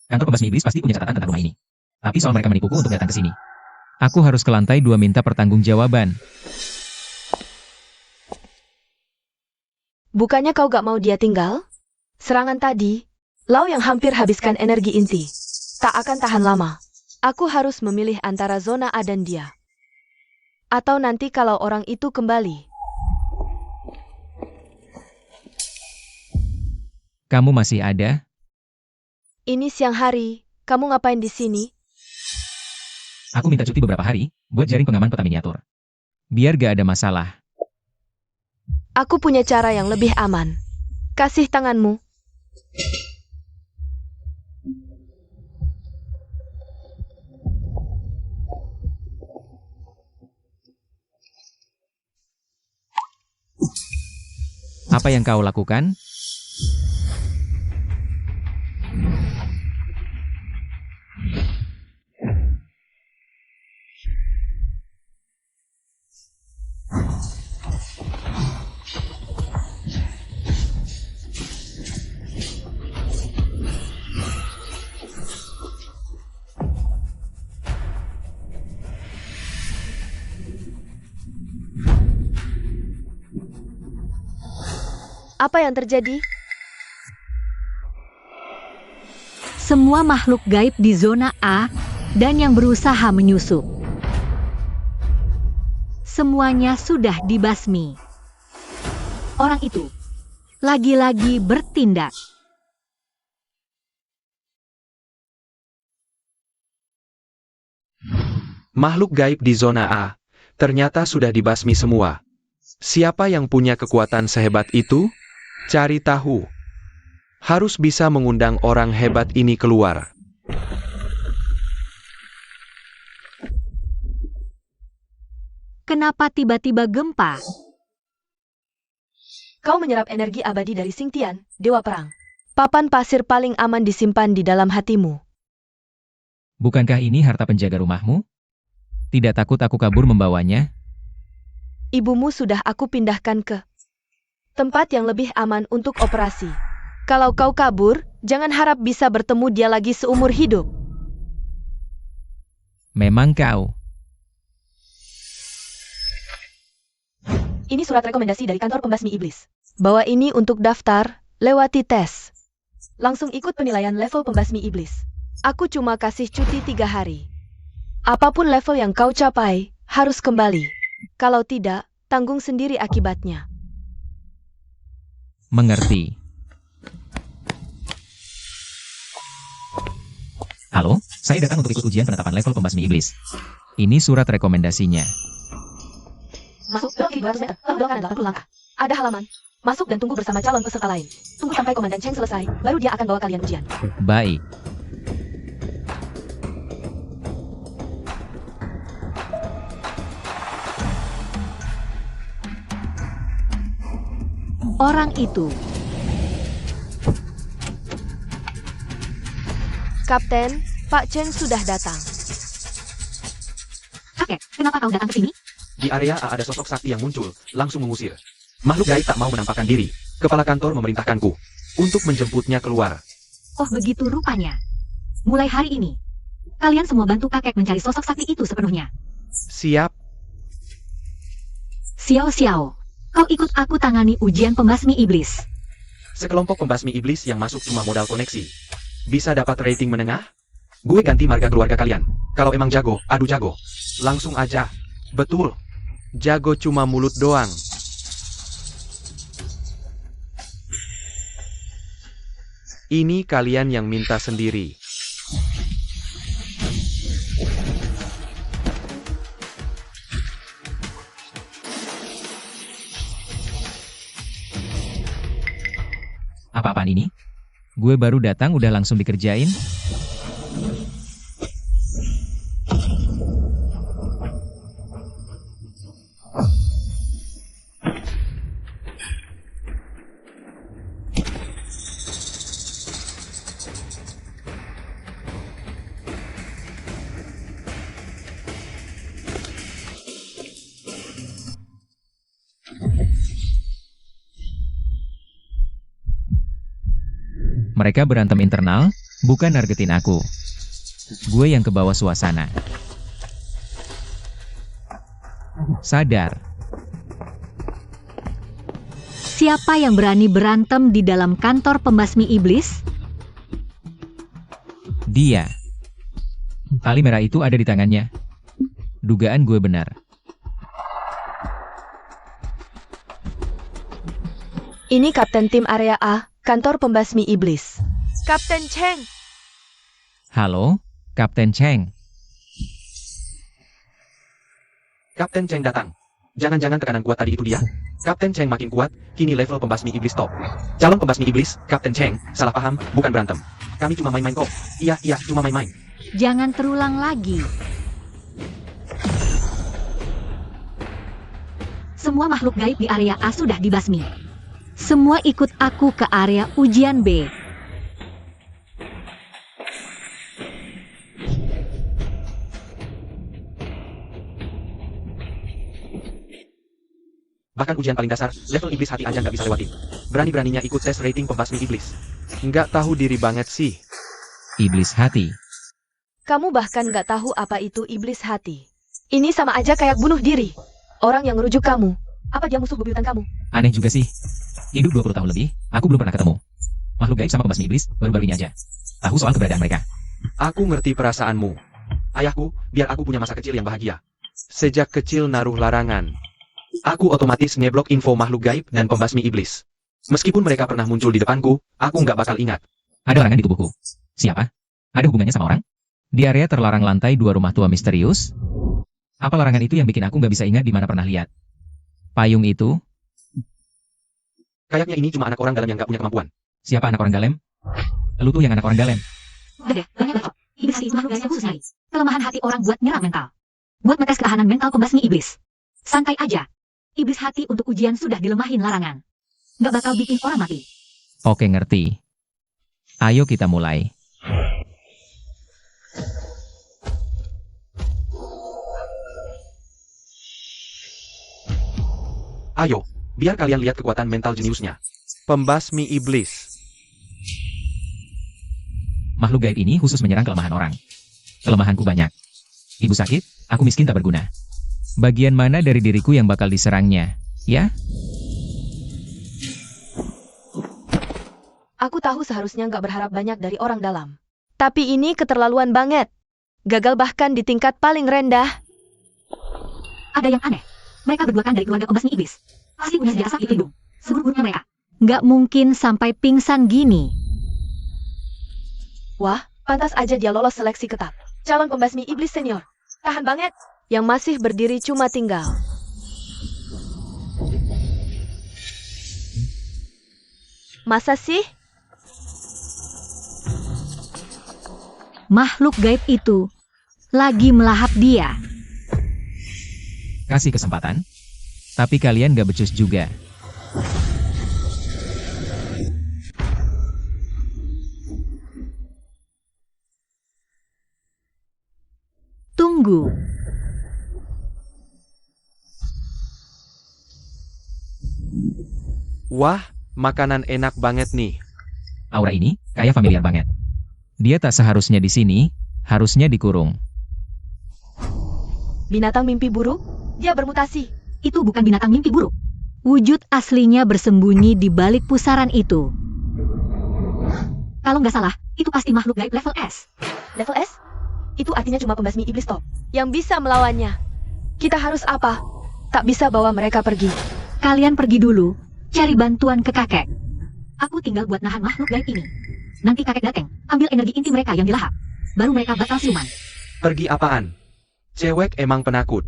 Kantor pembasmi iblis pasti punya catatan tentang rumah ini. Tapi soal mereka menipuku untuk datang ke sini. Aku harus ke lantai 2 minta pertanggungjawaban. Bukannya kau gak mau dia tinggal? Serangan tadi, Lau yang hampir habiskan energi inti. Tak akan tahan lama. Aku harus memilih antara zona A dan dia. Atau nanti kalau orang itu kembali. Kamu masih ada? Ini siang hari, kamu ngapain di sini? Aku minta cuti beberapa hari, buat jaring pengaman peta miniatur. Biar gak ada masalah. Aku punya cara yang lebih aman. Kasih tanganmu. Apa yang kau lakukan? Apa yang terjadi? Semua makhluk gaib di zona A dan yang berusaha menyusup. Semuanya sudah dibasmi. Orang itu lagi-lagi bertindak. Makhluk gaib di zona A ternyata sudah dibasmi semua. Siapa yang punya kekuatan sehebat itu? Cari tahu. Harus bisa mengundang orang hebat ini keluar. Kenapa tiba-tiba gempa? Kau menyerap energi abadi dari Xingtian, Dewa Perang. Papan pasir paling aman disimpan di dalam hatimu. Bukankah ini harta penjaga rumahmu? Tidak takut aku kabur membawanya? Ibumu sudah aku pindahkan ke tempat yang lebih aman untuk operasi. Kalau kau kabur, jangan harap bisa bertemu dia lagi seumur hidup. Memang kau. Ini surat rekomendasi dari kantor pembasmi iblis. Bawa ini untuk daftar, lewati tes. Langsung ikut penilaian level pembasmi iblis. Aku cuma kasih cuti 3 hari. Apapun level yang kau capai, harus kembali. Kalau tidak, tanggung sendiri akibatnya. Mengerti. Halo, saya datang untuk ikut ujian penetapan level pembasmi iblis. Ini surat rekomendasinya. Masuk blok kiri 200 meter, lalu belok kanan 80 langkah. Ada halaman. Masuk dan tunggu bersama calon peserta lain. Tunggu sampai Komandan Cheng selesai, baru dia akan bawa kalian ujian. Baik. Orang itu Kapten, Pak Cheng sudah datang. Kakek, kenapa kau datang ke sini? Di area A ada sosok sakti yang muncul, langsung mengusir. Makhluk gaib tak mau menampakkan diri. Kepala kantor memerintahkanku untuk menjemputnya keluar. Oh begitu rupanya. Mulai hari ini, kalian semua bantu kakek mencari sosok sakti itu sepenuhnya. Siap. Xiao, kau ikut aku tangani ujian pembasmi iblis. Sekelompok pembasmi iblis yang masuk cuma modal koneksi. Bisa dapat rating menengah? Gue ganti marga keluarga kalian. Kalau emang jago, adu jago. Langsung aja. Betul. Jago cuma mulut doang. Ini kalian yang minta sendiri. Apa-apaan ini? Gue baru datang udah langsung dikerjain. Mereka berantem internal, bukan nargetin aku. Gue yang kebawa suasana. Sadar. Siapa yang berani berantem di dalam kantor pembasmi iblis? Dia. Tali merah itu ada di tangannya. Dugaan gue benar. Ini Kapten Tim Area A, kantor pembasmi iblis. Kapten Cheng. Halo, Kapten Cheng. Kapten Cheng datang. Jangan-jangan tekanan kuat tadi itu dia. Kapten Cheng makin kuat, kini level pembasmi iblis top. Calon pembasmi iblis, Kapten Cheng, salah paham, bukan berantem. Kami cuma main-main kok. Iya, cuma main-main. Jangan terulang lagi. Semua makhluk gaib di area A sudah dibasmi. Semua ikut aku ke area ujian B. Bahkan ujian paling dasar, level iblis hati aja nggak bisa lewatin. Berani-beraninya ikut tes rating pembasmi iblis. Nggak tahu diri banget sih. Iblis hati. Kamu bahkan nggak tahu apa itu iblis hati. Ini sama aja kayak bunuh diri. Orang yang ngerujuk kamu, apa dia musuh bebuyutan kamu? Aneh juga sih. Hidup 20 tahun lebih, aku belum pernah ketemu. Makhluk gaib sama pembasmi iblis, baru-baru ini aja. Tahu soal keberadaan mereka. Aku ngerti perasaanmu. Ayahku, biar aku punya masa kecil yang bahagia. Sejak kecil naruh larangan. Aku otomatis ngeblok info makhluk gaib dan pembasmi iblis. Meskipun mereka pernah muncul di depanku, aku nggak bakal ingat. Ada larangan di tubuhku. Siapa? Ada hubungannya sama orang? Di area terlarang lantai 2 rumah tua misterius? Apa larangan itu yang bikin aku nggak bisa ingat di mana pernah lihat? Payung itu? Kayaknya ini cuma anak orang dalam yang nggak punya kemampuan. Siapa anak orang dalam? Lu tuh yang anak orang dalam. Udah deh, banyak banget. Iblis hati itu makhluk gaib yang khusus nih. Kelemahan hati orang buat nyerang mental. Buat ngetes ketahanan mental pembasmi iblis. Santai aja. Iblis hati untuk ujian sudah dilemahin larangan. Nggak bakal bikin orang mati. Oke, ngerti. Ayo kita mulai. Ayo, biar kalian lihat kekuatan mental jeniusnya. Pembasmi iblis. Makhluk gaib ini khusus menyerang kelemahan orang. Kelemahanku banyak. Ibu sakit, aku miskin tak berguna. Bagian mana dari diriku yang bakal diserangnya, ya? Aku tahu seharusnya nggak berharap banyak dari orang dalam. Tapi ini keterlaluan banget. Gagal bahkan di tingkat paling rendah. Ada yang aneh. Mereka berdua kan dari keluarga pembasmi iblis. Pasti punya senjata sakit hidung. Seburuk-buruknya mereka. Nggak mungkin sampai pingsan gini. Wah, pantas aja dia lolos seleksi ketat. Calon pembasmi iblis senior. Tahan banget. Yang masih berdiri cuma tinggal. Masa sih? Makhluk gaib itu lagi melahap dia. Kasih kesempatan. Tapi kalian gak becus juga. Tunggu. Wah, makanan enak banget nih. Aura ini kayak familiar banget. Dia tak seharusnya di sini, harusnya dikurung. Binatang mimpi buruk? Dia bermutasi. Itu bukan binatang mimpi buruk. Wujud aslinya bersembunyi di balik pusaran itu. Kalau nggak salah, itu pasti makhluk gaib level S. Level S? Itu artinya cuma pembasmi iblis top yang bisa melawannya. Kita harus apa? Tak bisa bawa mereka pergi. Kalian pergi dulu, cari bantuan ke kakek. Aku tinggal buat nahan makhluk gaib ini. Nanti kakek datang, ambil energi inti mereka yang dilahap. Baru mereka bakal siuman. Pergi apaan? Cewek emang penakut.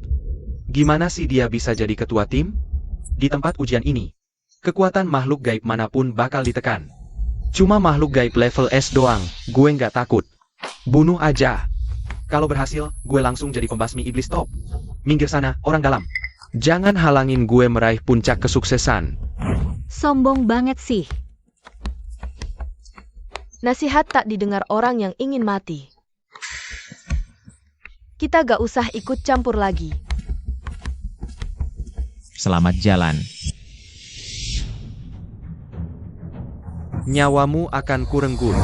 Gimana sih dia bisa jadi ketua tim? Di tempat ujian ini, kekuatan makhluk gaib manapun bakal ditekan. Cuma makhluk gaib level S doang, gue nggak takut. Bunuh aja. Kalau berhasil, gue langsung jadi pembasmi iblis top. Minggir sana, orang dalam. Jangan halangin gue meraih puncak kesuksesan. Sombong banget sih. Nasihat tak didengar orang yang ingin mati. Kita gak usah ikut campur lagi. Selamat jalan. Nyawamu akan kurenggut.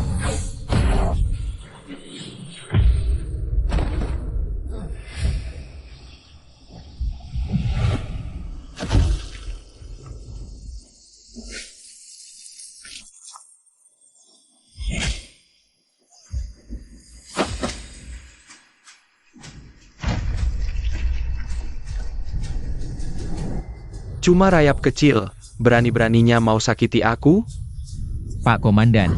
Cuma rayap kecil, berani-beraninya mau sakiti aku? Pak Komandan.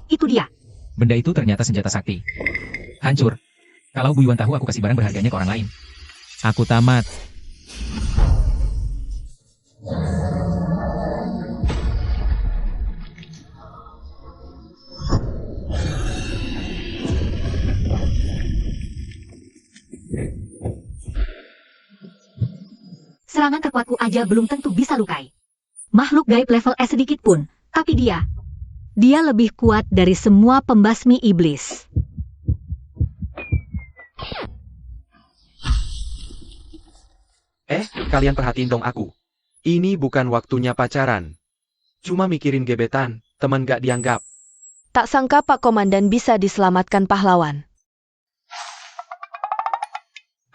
Itu dia. Benda itu ternyata senjata sakti. Hancur. Kalau Bu Yuan tahu aku kasih barang berharganya ke orang lain. Aku tamat. Serangan terkuatku aja belum tentu bisa lukai. Makhluk gaib level S sedikit pun, tapi dia lebih kuat dari semua pembasmi iblis. Kalian perhatiin dong aku. Ini bukan waktunya pacaran. Cuma mikirin gebetan, teman gak dianggap. Tak sangka Pak Komandan bisa diselamatkan pahlawan.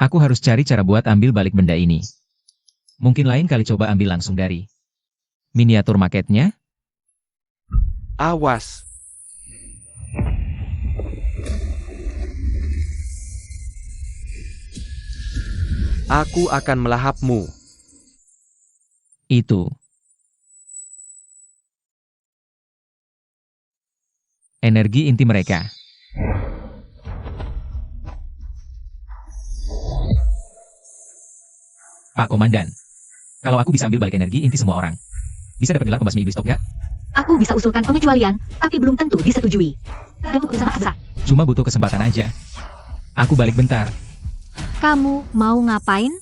Aku harus cari cara buat ambil balik benda ini. Mungkin lain kali coba ambil langsung dari miniatur maketnya. Awas. Aku akan melahapmu. Itu. Energi inti mereka. Pak Komandan. Kalau aku bisa ambil balik energi inti semua orang, bisa dapat gelar pembasmi iblis top gak? Aku bisa usulkan pengecualian, tapi belum tentu disetujui. Kamu usaha paksa. Cuma butuh kesempatan aja. Aku balik bentar. Kamu mau ngapain?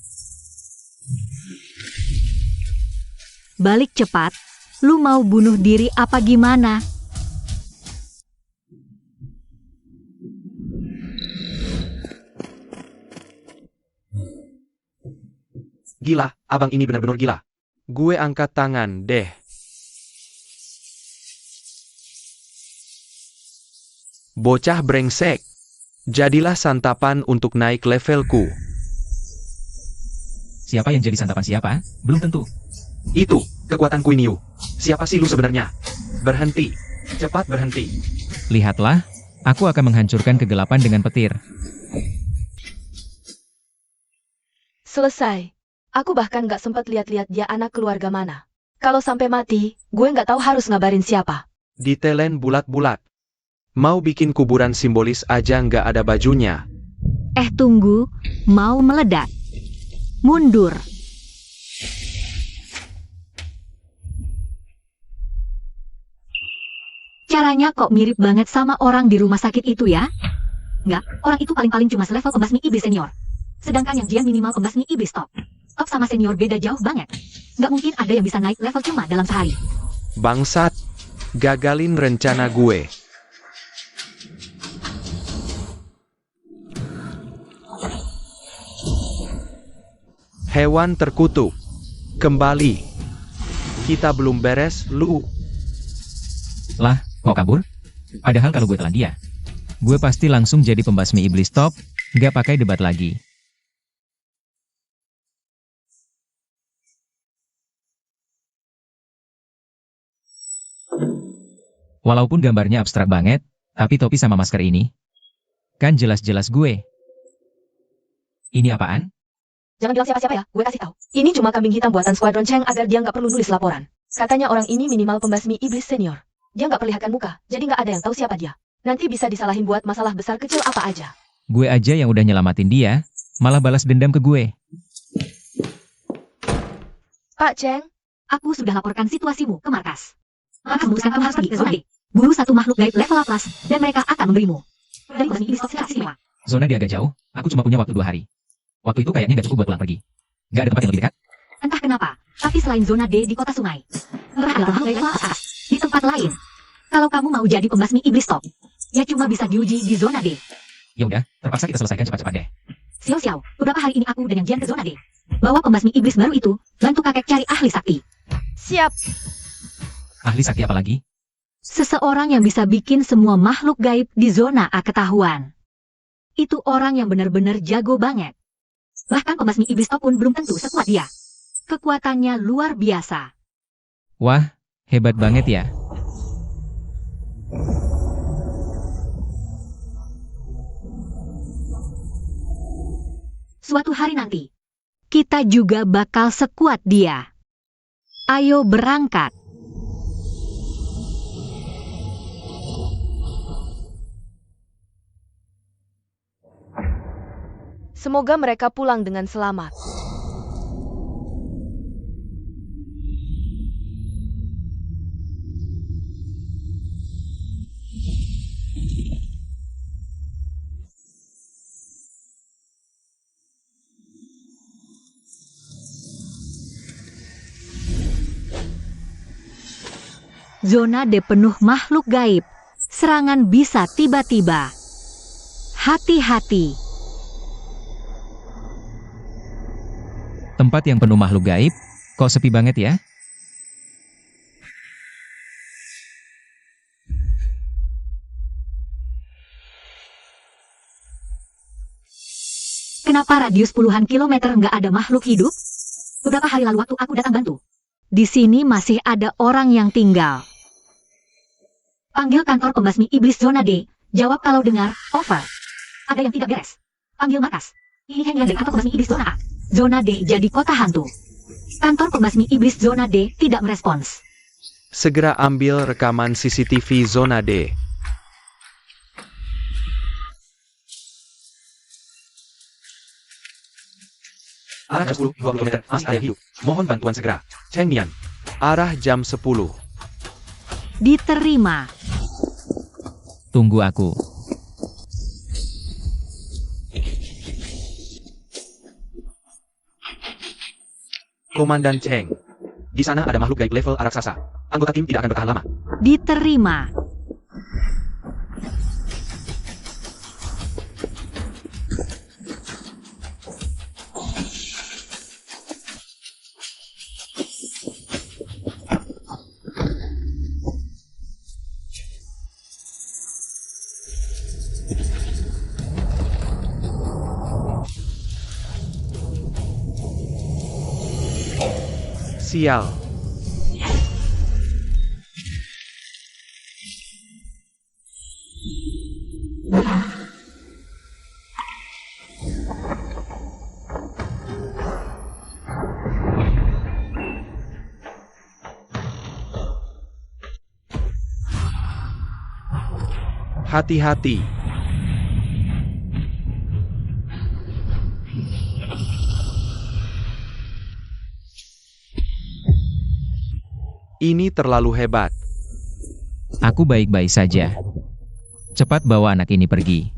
Balik cepat. Lu mau bunuh diri apa gimana? Gila, abang ini benar-benar gila. Gue angkat tangan deh. Bocah brengsek. Jadilah santapan untuk naik levelku. Siapa yang jadi santapan siapa? Belum tentu. Itu, kekuatan Queen Yu. Siapa sih lu sebenarnya? Berhenti. Cepat berhenti. Lihatlah, aku akan menghancurkan kegelapan dengan petir. Selesai. Aku bahkan gak sempat lihat-lihat dia anak keluarga mana. Kalau sampai mati, gue gak tahu harus ngabarin siapa. Ditelen bulat-bulat. Mau bikin kuburan simbolis aja nggak ada bajunya. Tunggu, mau meledak. Mundur. Caranya kok mirip banget sama orang di rumah sakit itu ya? Nggak, orang itu paling-paling cuma selevel pembasmi iblis senior. Sedangkan yang dia minimal pembasmi iblis top. Top sama senior beda jauh banget. Nggak mungkin ada yang bisa naik level cuma dalam sehari. Bangsat, gagalin rencana gue. Hewan terkutuk. Kembali. Kita belum beres, lu. Lah, kok kabur? Padahal kalau gue telan dia, gue pasti langsung jadi pembasmi iblis top, gak pakai debat lagi. Walaupun gambarnya abstrak banget, tapi topi sama masker ini, kan jelas-jelas gue. Ini apaan? Jangan bilang siapa-siapa ya, gue kasih tahu. Ini cuma kambing hitam buatan Squadron Cheng agar dia nggak perlu nulis laporan. Katanya orang ini minimal pembasmi iblis senior. Dia nggak perlihatkan muka, jadi nggak ada yang tahu siapa dia. Nanti bisa disalahin buat masalah besar kecil apa aja. Gue aja yang udah nyelamatin dia, malah balas dendam ke gue. Pak Cheng, Aku sudah laporkan situasimu ke markas. Markas memutuskan kamu harus pergi ke zona D. Buru satu makhluk gaib level A+, dan mereka akan memberimu. Dari pembasmi iblis top secara istimewa. Zona dia agak jauh, aku cuma punya waktu 2 hari. Waktu itu kayaknya nggak cukup buat pulang pergi. Nggak ada tempat yang lebih dekat? Entah kenapa, tapi selain zona D di kota sungai, adalah makhluk gaib level A di tempat lain. Kalau kamu mau jadi pembasmi iblis top, ya cuma bisa diuji di zona D. Ya udah, terpaksa kita selesaikan cepat-cepat deh. Xiao, beberapa hari ini aku dan Jian ke zona D. Bawa pembasmi iblis baru itu, bantu kakek cari ahli sakti. siap. Ahli sakti apa lagi? Seseorang yang bisa bikin semua makhluk gaib di zona A ketahuan. Itu orang yang benar-benar jago banget. Bahkan pembasmi iblis top pun belum tentu sekuat dia. Kekuatannya luar biasa. Wah, hebat banget ya. Suatu hari nanti, kita juga bakal sekuat dia. Ayo berangkat. Semoga mereka pulang dengan selamat. Zona D penuh makhluk gaib. Serangan bisa tiba-tiba. Hati-hati. Tempat yang penuh makhluk gaib, kok sepi banget ya? Kenapa radius puluhan kilometer nggak ada makhluk hidup? Beberapa hari lalu waktu aku datang bantu. Di sini masih ada orang yang tinggal. Panggil kantor pembasmi iblis zona D. Jawab kalau dengar, over. Ada yang tidak beres. Panggil markas. Ini hanya dari kantor pembasmi iblis zona A. Zona D jadi kota hantu. Kantor pembasmi iblis zona D tidak merespons. Segera ambil rekaman CCTV zona D. Arah jam 10, 20 km, masih ada yang hidup. Mohon bantuan segera. Cheng Nian. Arah jam 10. Diterima. Tunggu aku. Komandan Cheng. Di sana ada makhluk gaib level A raksasa. Anggota tim tidak akan bertahan lama. Diterima. Sial. Hati-hati. Ini terlalu hebat. Aku baik-baik saja. Cepat bawa anak ini pergi.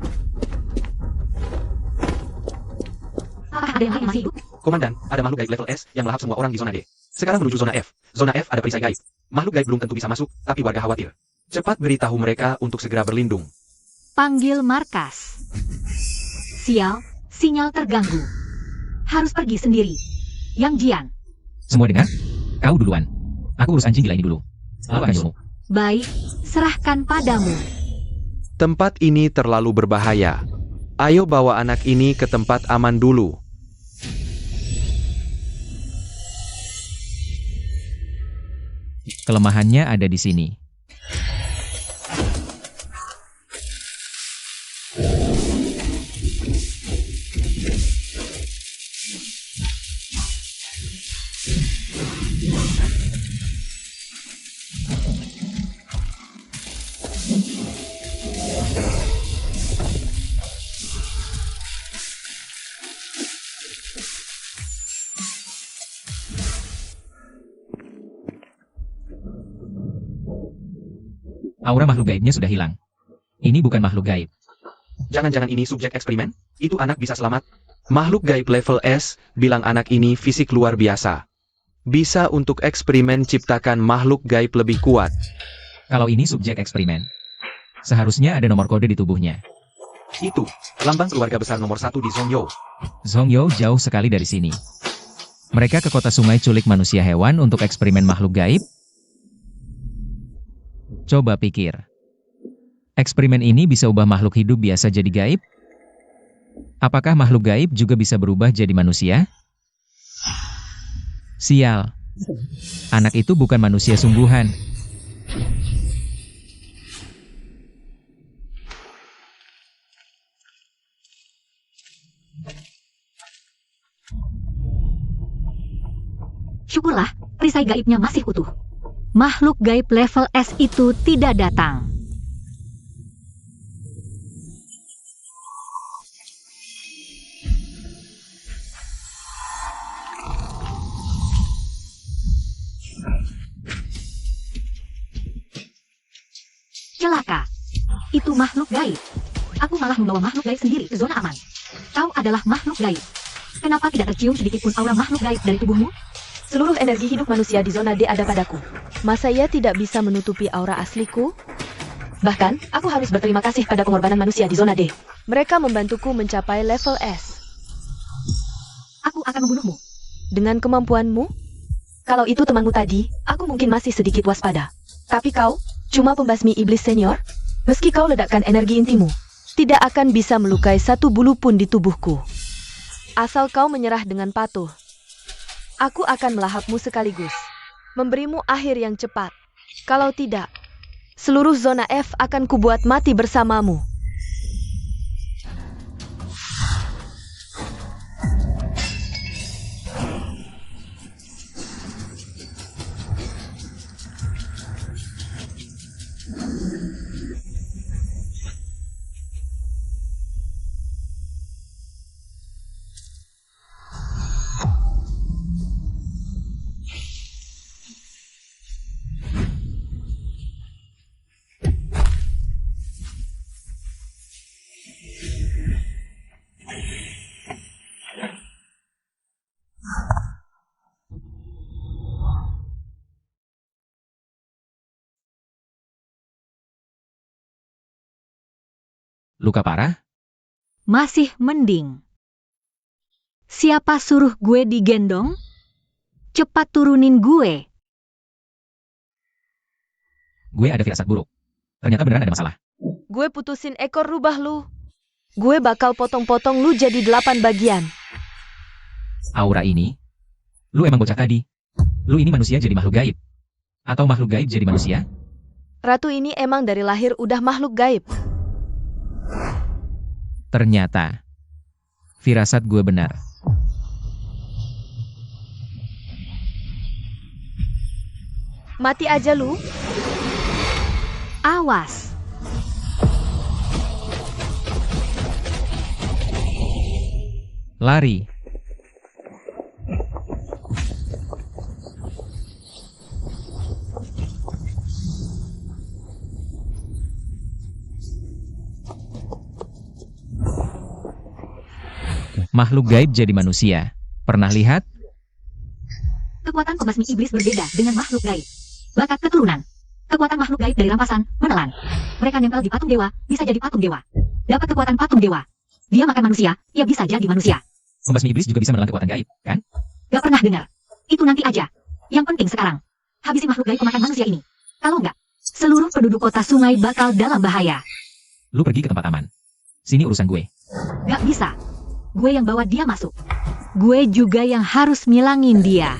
Apakah ada yang lain masih hidup? Komandan, ada makhluk gaib level S yang melahap semua orang di zona D. Sekarang menuju zona F. Zona F ada perisai gaib. Makhluk gaib belum tentu bisa masuk, tapi warga khawatir. Cepat beritahu mereka untuk segera berlindung. Panggil markas. Sial, sinyal terganggu. Harus pergi sendiri. Yang Jian. Semua dengar? Kau duluan. Aku urus anjing gila ini dulu. Apa hasilmu? Baik, serahkan padamu. Tempat ini terlalu berbahaya. Ayo bawa anak ini ke tempat aman dulu. Kelemahannya ada di sini. Aura makhluk gaibnya sudah hilang. Ini bukan makhluk gaib. Jangan-jangan ini subjek eksperimen? Itu anak bisa selamat? Makhluk gaib level S, bilang anak ini fisik luar biasa. Bisa untuk eksperimen ciptakan makhluk gaib lebih kuat. Kalau ini subjek eksperimen, seharusnya ada nomor kode di tubuhnya. Itu, lambang keluarga besar nomor 1 di Zhongyo. Zhongyo jauh sekali dari sini. Mereka ke kota sungai culik manusia hewan untuk eksperimen makhluk gaib? Coba pikir. Eksperimen ini bisa ubah makhluk hidup biasa jadi gaib? Apakah makhluk gaib juga bisa berubah jadi manusia? Sial. Anak itu bukan manusia sungguhan. Syukurlah, perisai gaibnya masih utuh. Makhluk gaib level S itu tidak datang. Celaka. Itu makhluk gaib. Aku malah membawa makhluk gaib sendiri ke zona aman. Kau adalah makhluk gaib. Kenapa tidak tercium sedikit pun aura makhluk gaib dari tubuhmu? Seluruh energi hidup manusia di zona D ada padaku. Masa ia tidak bisa menutupi aura asliku? Bahkan, aku harus berterima kasih pada pengorbanan manusia di zona D. Mereka membantuku mencapai level S. Aku akan membunuhmu. Dengan kemampuanmu? Kalau itu temanmu tadi, aku mungkin masih sedikit waspada. Tapi kau, cuma pembasmi iblis senior? Meski kau ledakkan energi intimu, tidak akan bisa melukai satu bulu pun di tubuhku. Asal kau menyerah dengan patuh. Aku akan melahapmu sekaligus, memberimu akhir yang cepat. Kalau tidak, seluruh zona F akan kubuat mati bersamamu. Luka parah? Masih mending. Siapa suruh gue digendong? Cepat turunin gue. Gue ada firasat buruk. Ternyata beneran ada masalah. Gue putusin ekor rubah lu. Gue bakal potong-potong lu jadi 8 bagian. Aura ini? Lu emang bocah tadi? Lu ini manusia jadi makhluk gaib? Atau makhluk gaib jadi manusia? Ratu ini emang dari lahir udah makhluk gaib. Ternyata, firasat gue benar. Mati aja lu. Awas. Lari. Makhluk gaib jadi manusia. Pernah lihat? Kekuatan pembasmi iblis berbeda dengan makhluk gaib. Bakat keturunan. Kekuatan makhluk gaib dari rampasan, menelan. Mereka nempel di patung dewa, bisa jadi patung dewa. Dapat kekuatan patung dewa. Dia makan manusia, ia bisa jadi manusia. Pembasmi iblis juga bisa menelan kekuatan gaib, kan? Gak pernah dengar. Itu nanti aja. Yang penting sekarang, habisi makhluk gaib pemakan manusia ini. Kalau enggak, seluruh penduduk kota sungai bakal dalam bahaya. Lu pergi ke tempat aman. Sini urusan gue. Gak bisa. Gue yang bawa dia masuk. Gue juga yang harus ngilangin dia.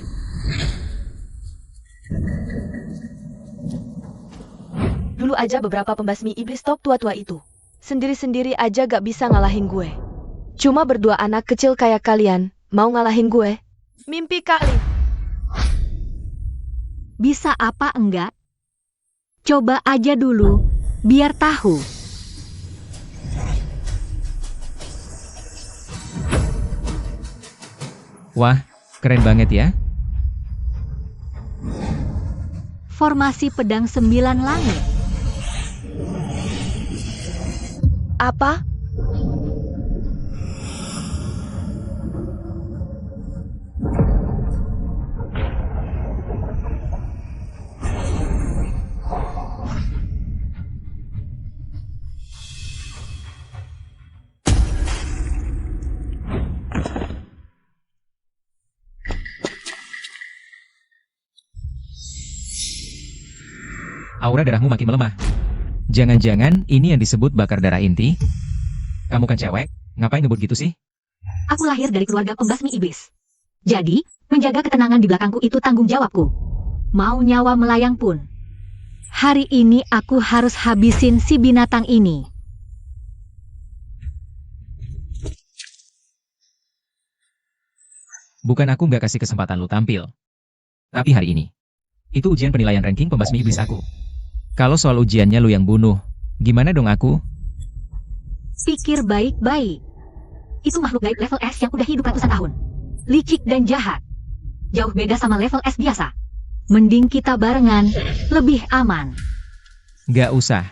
Dulu aja beberapa pembasmi iblis top tua-tua itu. Sendiri-sendiri aja gak bisa ngalahin gue. Cuma berdua anak kecil kayak kalian, mau ngalahin gue? Mimpi kali. Bisa apa enggak? Coba aja dulu, biar tahu. Wah, keren banget ya. Formasi pedang 9 langit. Apa? Aura darahmu makin melemah. Jangan-jangan ini yang disebut bakar darah inti? Kamu kan cewek, ngapain ngebut gitu sih? Aku lahir dari keluarga pembasmi iblis. Jadi, menjaga ketenangan di belakangku itu tanggung jawabku. Mau nyawa melayang pun. Hari ini aku harus habisin si binatang ini. Bukan aku nggak kasih kesempatan lu tampil. Tapi hari ini, itu ujian penilaian ranking pembasmi iblis aku. Kalau soal ujiannya lu yang bunuh, gimana dong aku? Pikir baik-baik. Itu makhluk gaib level S yang udah hidup ratusan tahun. Licik dan jahat. Jauh beda sama level S biasa. Mending kita barengan, lebih aman. Nggak usah.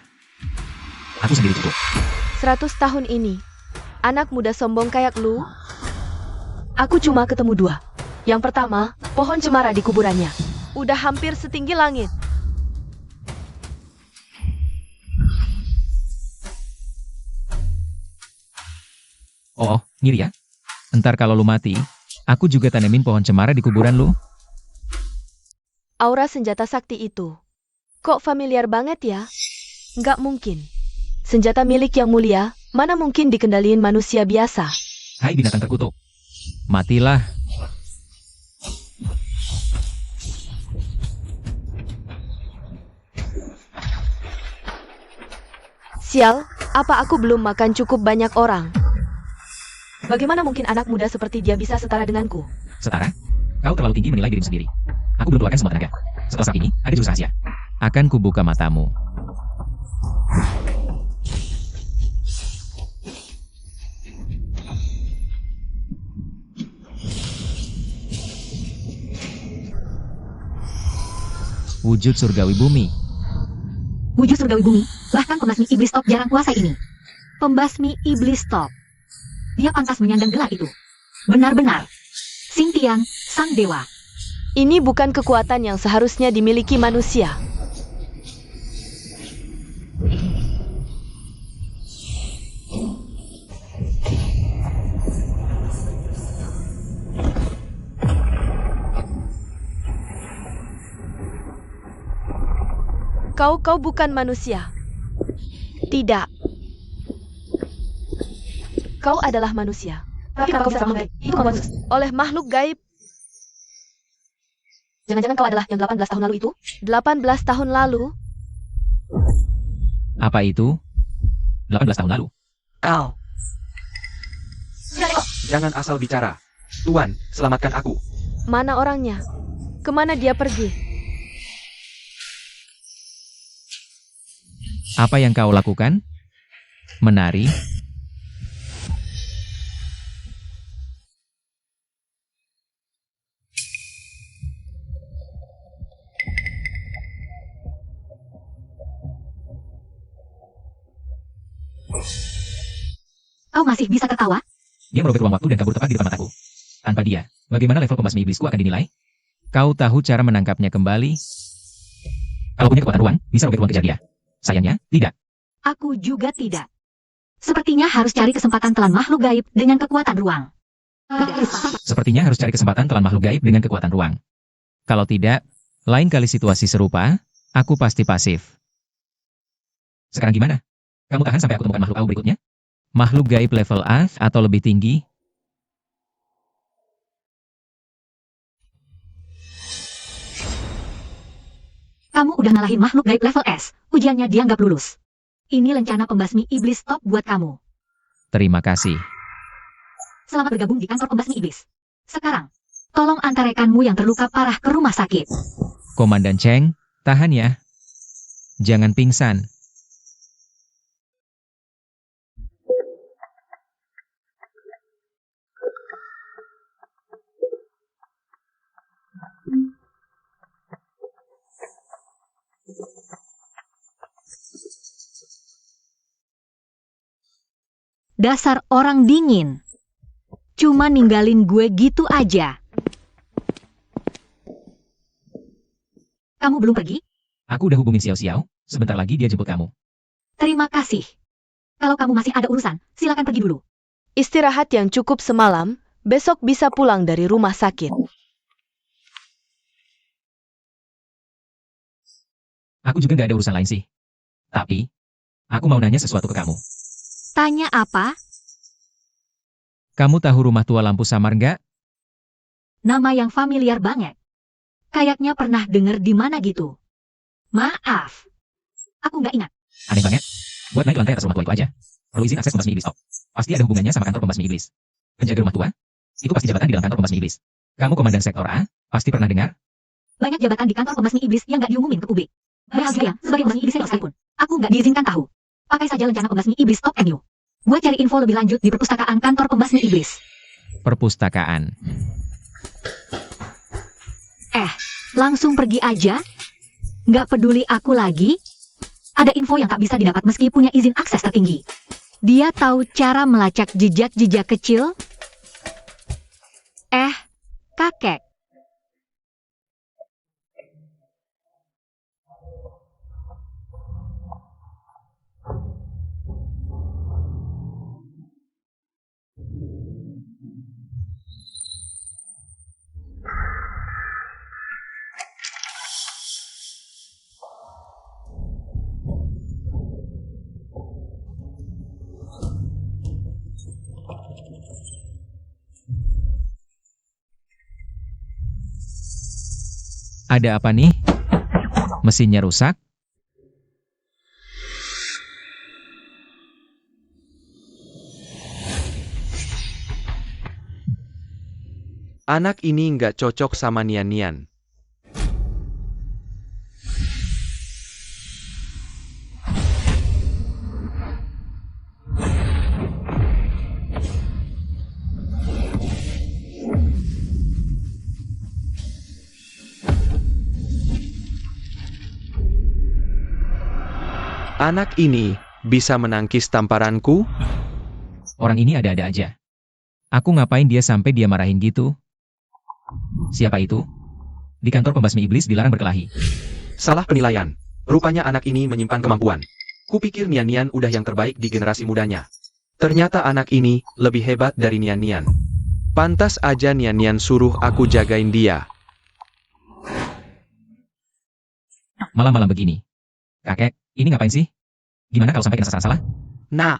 Aku sendiri cukup. 100 tahun ini, anak muda sombong kayak lu, aku cuma ketemu 2. Yang pertama, pohon cemara di kuburannya. Udah hampir setinggi langit. Oh, ngiri ya? Entar kalau lu mati, aku juga tanemin pohon cemara di kuburan lu. Aura senjata sakti itu. Kok familiar banget ya? Nggak mungkin. Senjata milik yang mulia, mana mungkin dikendaliin manusia biasa. Hai binatang terkutuk. Matilah. Sial, apa aku belum makan cukup banyak orang? Bagaimana mungkin anak muda seperti dia bisa setara denganku? Setara? Kau terlalu tinggi menilai dirimu sendiri. Aku belum keluarkan semua tenaga. Setelah saat ini, ada jurus rahasia. Akan kubuka matamu. Wujud surgawi bumi. Wujud surgawi bumi, bahkan pembasmi iblis top jarang kuasa ini. Pembasmi iblis top. Dia pantas menyandang gelar itu. Benar-benar. Xingtian, sang dewa. Ini bukan kekuatan yang seharusnya dimiliki manusia. Kau bukan manusia. Tidak. Kau adalah manusia. Tapi kenapa kau bisa sama itu membuat oleh makhluk gaib? Jangan-jangan kau adalah yang 18 tahun lalu itu? 18 tahun lalu? Apa itu? 18 tahun lalu. Kau. Jangan asal bicara. Tuan, selamatkan aku. Mana orangnya? Kemana dia pergi? Apa yang kau lakukan? Menari? Kau masih bisa tertawa? Dia merobek ruang waktu dan kabur tepat di depan mataku. Tanpa dia, bagaimana level pembasmi iblisku akan dinilai? Kau tahu cara menangkapnya kembali? Kalau punya kekuatan ruang, bisa robek ruang kejar dia. Sayangnya, tidak. Aku juga tidak. Sepertinya harus cari kesempatan telan makhluk gaib dengan kekuatan ruang. Sepertinya harus cari kesempatan telan makhluk gaib dengan kekuatan ruang. Kalau tidak, lain kali situasi serupa, aku pasti pasif. Sekarang gimana? Kamu tahan sampai aku temukan makhluk AU berikutnya? Makhluk gaib level A atau lebih tinggi? Kamu udah ngalahin makhluk gaib level S. Ujiannya dia nggak lulus. Ini lencana pembasmi iblis top buat kamu. Terima kasih. Selamat bergabung di kantor pembasmi iblis. Sekarang, tolong antar rekanmu yang terluka parah ke rumah sakit. Komandan Cheng, tahan ya. Jangan pingsan. Dasar orang dingin. Cuma ninggalin gue gitu aja. Kamu belum pergi? Aku udah hubungin Xiao Xiao, sebentar lagi dia jemput kamu. Terima kasih. Kalau kamu masih ada urusan, silakan pergi dulu. Istirahat yang cukup semalam, besok bisa pulang dari rumah sakit. Aku juga nggak ada urusan lain sih. Tapi, aku mau nanya sesuatu ke kamu. Tanya apa? Kamu tahu rumah tua lampu samar nggak? Nama yang familiar banget. Kayaknya pernah denger di mana gitu. Maaf. Aku nggak ingat. Aneh banget. Buat naik lantai atas rumah tua itu aja. Perlu izin akses pembasmi iblis. Oh, pasti ada hubungannya sama kantor pembasmi iblis. Penjaga rumah tua? Itu pasti jabatan di dalam kantor pembasmi iblis. Kamu komandan sektor A? Pasti pernah dengar? Banyak jabatan di kantor pembasmi iblis yang nggak diumumin ke publik. Rahasia sebagai pembasmi iblis senior sekalipun. Aku nggak diizinkan tahu. Pakai saja lencana pembasmi iblis Top MU. Buat cari info lebih lanjut di perpustakaan kantor pembasmi iblis. Perpustakaan. Langsung pergi aja? Nggak peduli aku lagi? Ada info yang tak bisa didapat meski punya izin akses tertinggi. Dia tahu cara melacak jejak-jejak kecil? Kakek. Ada apa nih? Mesinnya rusak? Anak ini nggak cocok sama Nian-Nian. Anak ini bisa menangkis tamparanku? Orang ini ada-ada aja. Aku ngapain dia sampai dia marahin gitu? Siapa itu? Di kantor pembasmi iblis dilarang berkelahi. Salah penilaian. Rupanya anak ini menyimpan kemampuan. Kupikir Nian-Nian udah yang terbaik di generasi mudanya. Ternyata anak ini lebih hebat dari Nian-Nian. Pantas aja Nian-Nian suruh aku jagain dia. Malam-malam begini. Kakek, ini ngapain sih? Gimana kalau sampai kena sasaran salah? Nah,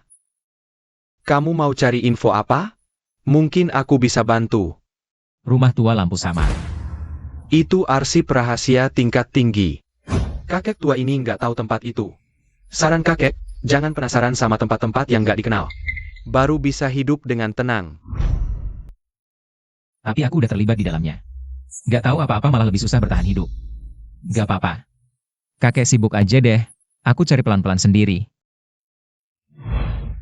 kamu mau cari info apa? Mungkin aku bisa bantu. Rumah tua lampu samar. Itu arsip rahasia tingkat tinggi. Kakek tua ini nggak tahu tempat itu. Saran kakek, jangan penasaran sama tempat-tempat yang nggak dikenal. Baru bisa hidup dengan tenang. Tapi aku udah terlibat di dalamnya. Nggak tahu apa-apa malah lebih susah bertahan hidup. Nggak apa-apa. Kakek sibuk aja deh. Aku cari pelan-pelan sendiri.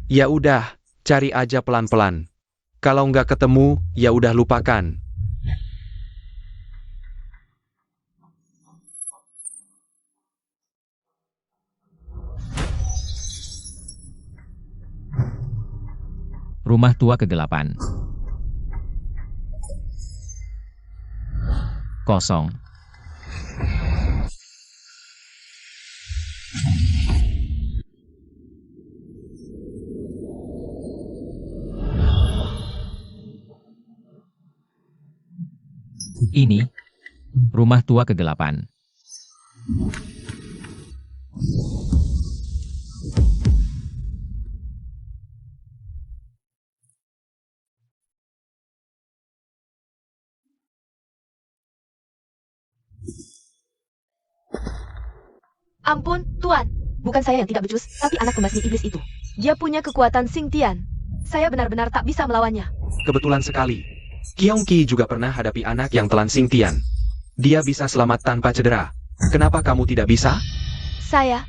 Ya udah, cari aja pelan-pelan. Kalau nggak ketemu, ya udah lupakan. Rumah tua kegelapan. Kosong. Ini rumah tua kegelapan. Ampun, Tuan. Bukan saya yang tidak becus, tapi anak pembasmi iblis itu. Dia punya kekuatan Xingtian. Saya benar-benar tak bisa melawannya. Kebetulan sekali. Qiongqi juga pernah hadapi anak yang telan Xingtian. Dia bisa selamat tanpa cedera. Kenapa kamu tidak bisa? Saya,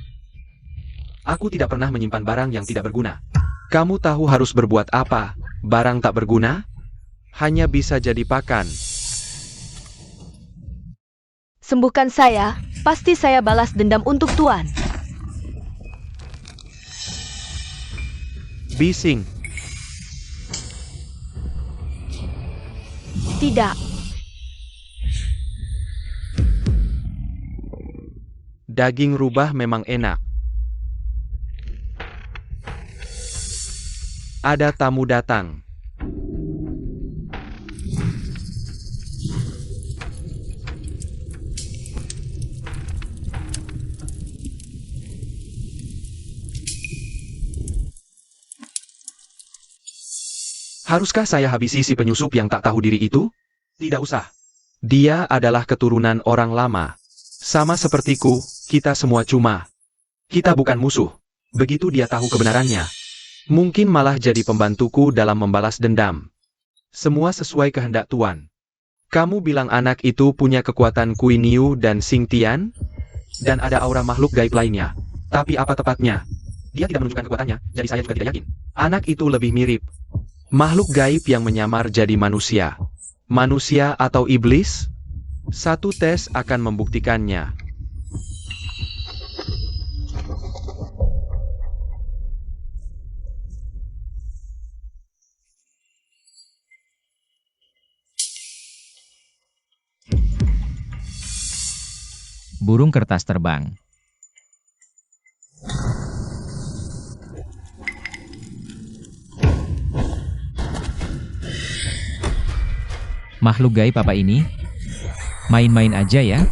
Aku tidak pernah menyimpan barang yang tidak berguna. Kamu tahu harus berbuat apa? Barang tak berguna hanya bisa jadi pakan. sembuhkan saya, pasti saya balas dendam untuk Tuan. Bising. Tidak, Daging rubah memang enak. Ada tamu datang. Haruskah saya habisi si penyusup yang tak tahu diri itu? Tidak usah. Dia adalah keturunan orang lama. Sama sepertiku, kita semua cuma. Kita bukan musuh. Begitu dia tahu kebenarannya, mungkin malah jadi pembantuku dalam membalas dendam. Semua sesuai kehendak Tuan. Kamu bilang anak itu punya kekuatan Kui Niu dan Xing Tian? Dan ada aura makhluk gaib lainnya. Tapi apa tepatnya? Dia tidak menunjukkan kekuatannya, jadi saya juga tidak yakin. Anak itu lebih mirip makhluk gaib yang menyamar jadi manusia. Manusia atau iblis? Satu tes akan membuktikannya. Burung kertas terbang. Makhluk gaib apa ini? Main-main aja ya.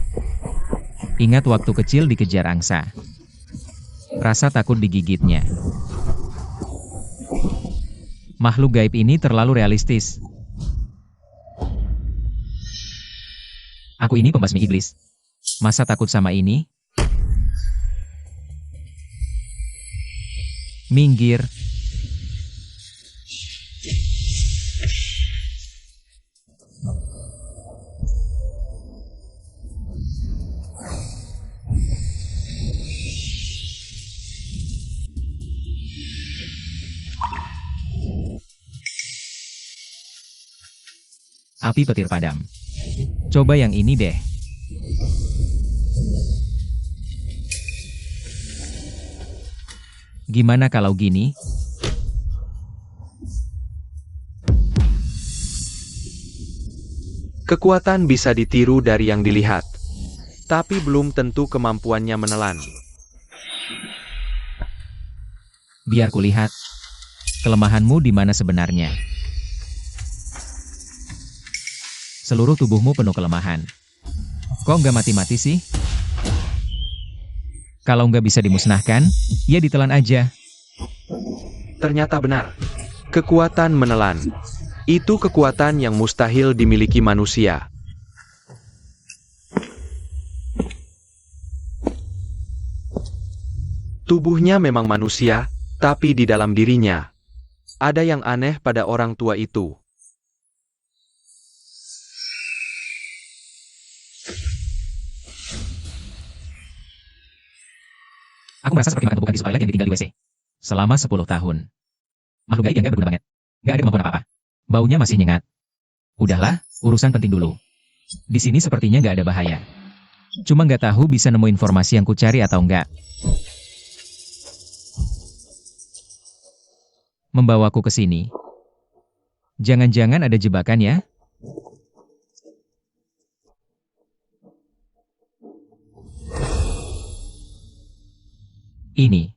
Ingat waktu kecil dikejar angsa. Rasa takut digigitnya. Makhluk gaib ini terlalu realistis. Aku ini pembasmi iblis. Masa takut sama ini? Minggir. Api petir padam. Coba yang ini deh. Gimana kalau gini? Kekuatan bisa ditiru dari yang dilihat, tapi belum tentu kemampuannya menelan. Biar kulihat. Kelemahanmu di mana sebenarnya? Seluruh tubuhmu penuh kelemahan. Kok nggak mati-mati sih? Kalau nggak bisa dimusnahkan, ya ditelan aja. Ternyata benar. Kekuatan menelan. Itu kekuatan yang mustahil dimiliki manusia. Tubuhnya memang manusia, tapi di dalam dirinya ada yang aneh pada orang tua itu. Aku merasa seperti makan tumpukan di toilet yang ditinggal di WC. Selama 10 tahun. Makhluk gaib yang gak berguna banget. Gak ada kemampuan apa-apa. Baunya masih nyengat. Udahlah, urusan penting dulu. Di sini sepertinya gak ada bahaya. Cuma gak tahu bisa nemu informasi yang kucari atau enggak. Membawaku ke sini. Jangan-jangan ada jebakan ya? Ini.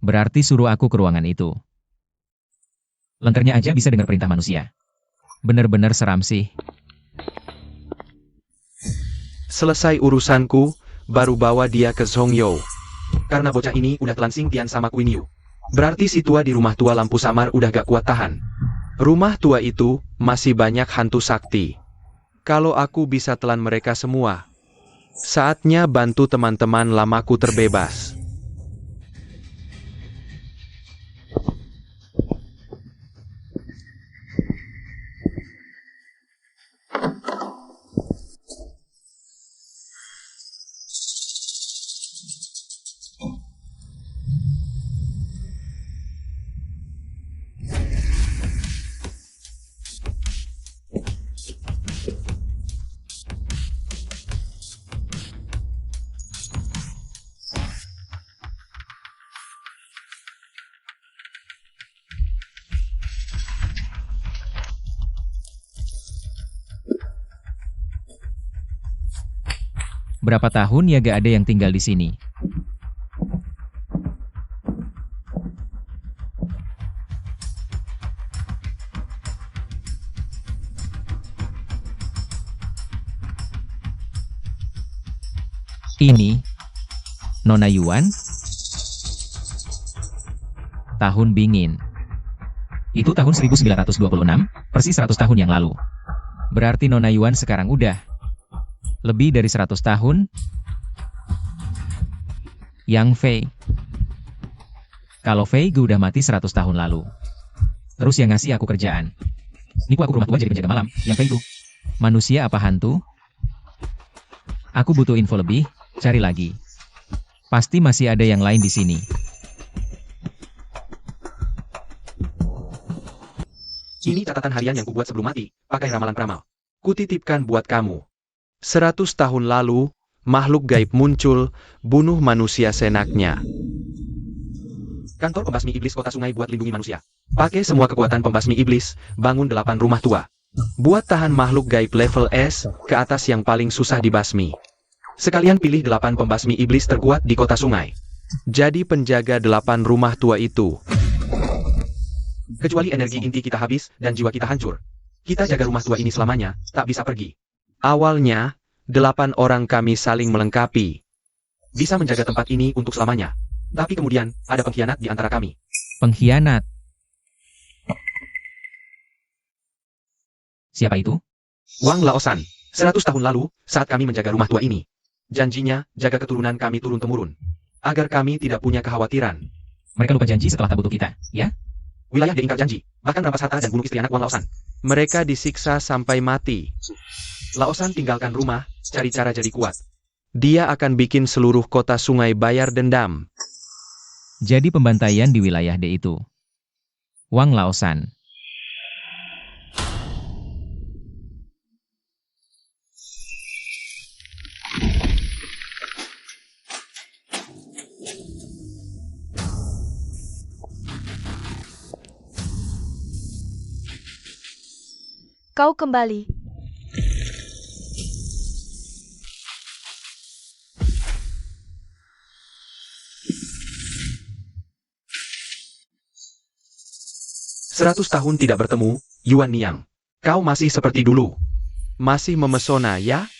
Berarti suruh aku ke ruangan itu. Lenternya aja bisa dengar perintah manusia. Bener-bener seram sih. Selesai urusanku, baru bawa dia ke Zongyou. Karena bocah ini udah telan Xing Tian sama Kui Niu. Berarti si tua di rumah tua lampu samar udah gak kuat tahan. Rumah tua itu masih banyak hantu sakti. Kalau aku bisa telan mereka semua, saatnya bantu teman-teman lamaku terbebas. Berapa tahun ya gak ada yang tinggal di sini? Ini Nona Yuan? Tahun Bingin. Itu tahun 1926, persis 100 tahun yang lalu. Berarti Nona Yuan sekarang udah lebih dari 100 tahun. Yang Fei. Kalau Fei gue udah mati 100 tahun lalu. Terus yang ngasih aku kerjaan. Nipu aku rumah tua jadi penjaga malam. Yang Fei itu manusia apa hantu? Aku butuh info lebih, cari lagi. Pasti masih ada yang lain di sini. Ini catatan harian yang kubuat sebelum mati, pakai ramalan pramal. Kutitipkan buat kamu. 100 tahun lalu, makhluk gaib muncul, bunuh manusia senaknya. Kantor pembasmi iblis kota sungai buat lindungi manusia. Pakai semua kekuatan pembasmi iblis, bangun 8 rumah tua. Buat tahan makhluk gaib level S, ke atas yang paling susah dibasmi. Sekalian pilih 8 pembasmi iblis terkuat di kota sungai. Jadi penjaga 8 rumah tua itu. Kecuali energi inti kita habis dan jiwa kita hancur. Kita jaga rumah tua ini selamanya, tak bisa pergi. Awalnya, 8 orang kami saling melengkapi. Bisa menjaga tempat ini untuk selamanya. Tapi kemudian, ada pengkhianat di antara kami. Pengkhianat. Siapa itu? Wang Laosan, 100 tahun lalu, saat kami menjaga rumah tua ini. Janjinya, jaga keturunan kami turun-temurun. Agar kami tidak punya kekhawatiran. Mereka lupa janji setelah tak butuh kita, ya? Wilayah diingkar janji, bahkan rampas harta dan bunuh istri anak Wang Laosan. Mereka disiksa sampai mati. Laosan tinggalkan rumah, cari cara jadi kuat. Dia akan bikin seluruh kota sungai bayar dendam. Jadi pembantaian di wilayah D itu. Wang Laosan. Kau kembali. Seratus tahun tidak bertemu, Yuan Niang. Kau masih seperti dulu. Masih memesona, ya?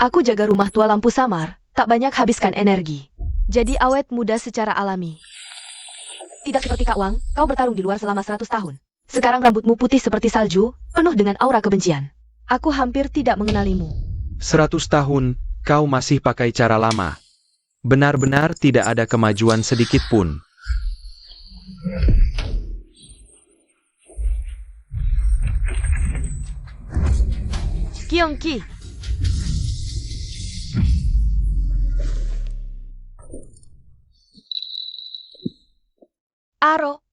Aku jaga rumah tua lampu samar, tak banyak habiskan energi. Jadi awet muda secara alami. Tidak seperti Kak Wang, kau bertarung di luar selama 100 tahun. Sekarang rambutmu putih seperti salju, penuh dengan aura kebencian. Aku hampir tidak mengenalimu. 100 tahun, kau masih pakai cara lama. Benar-benar tidak ada kemajuan sedikit pun. Kyongki. Aro.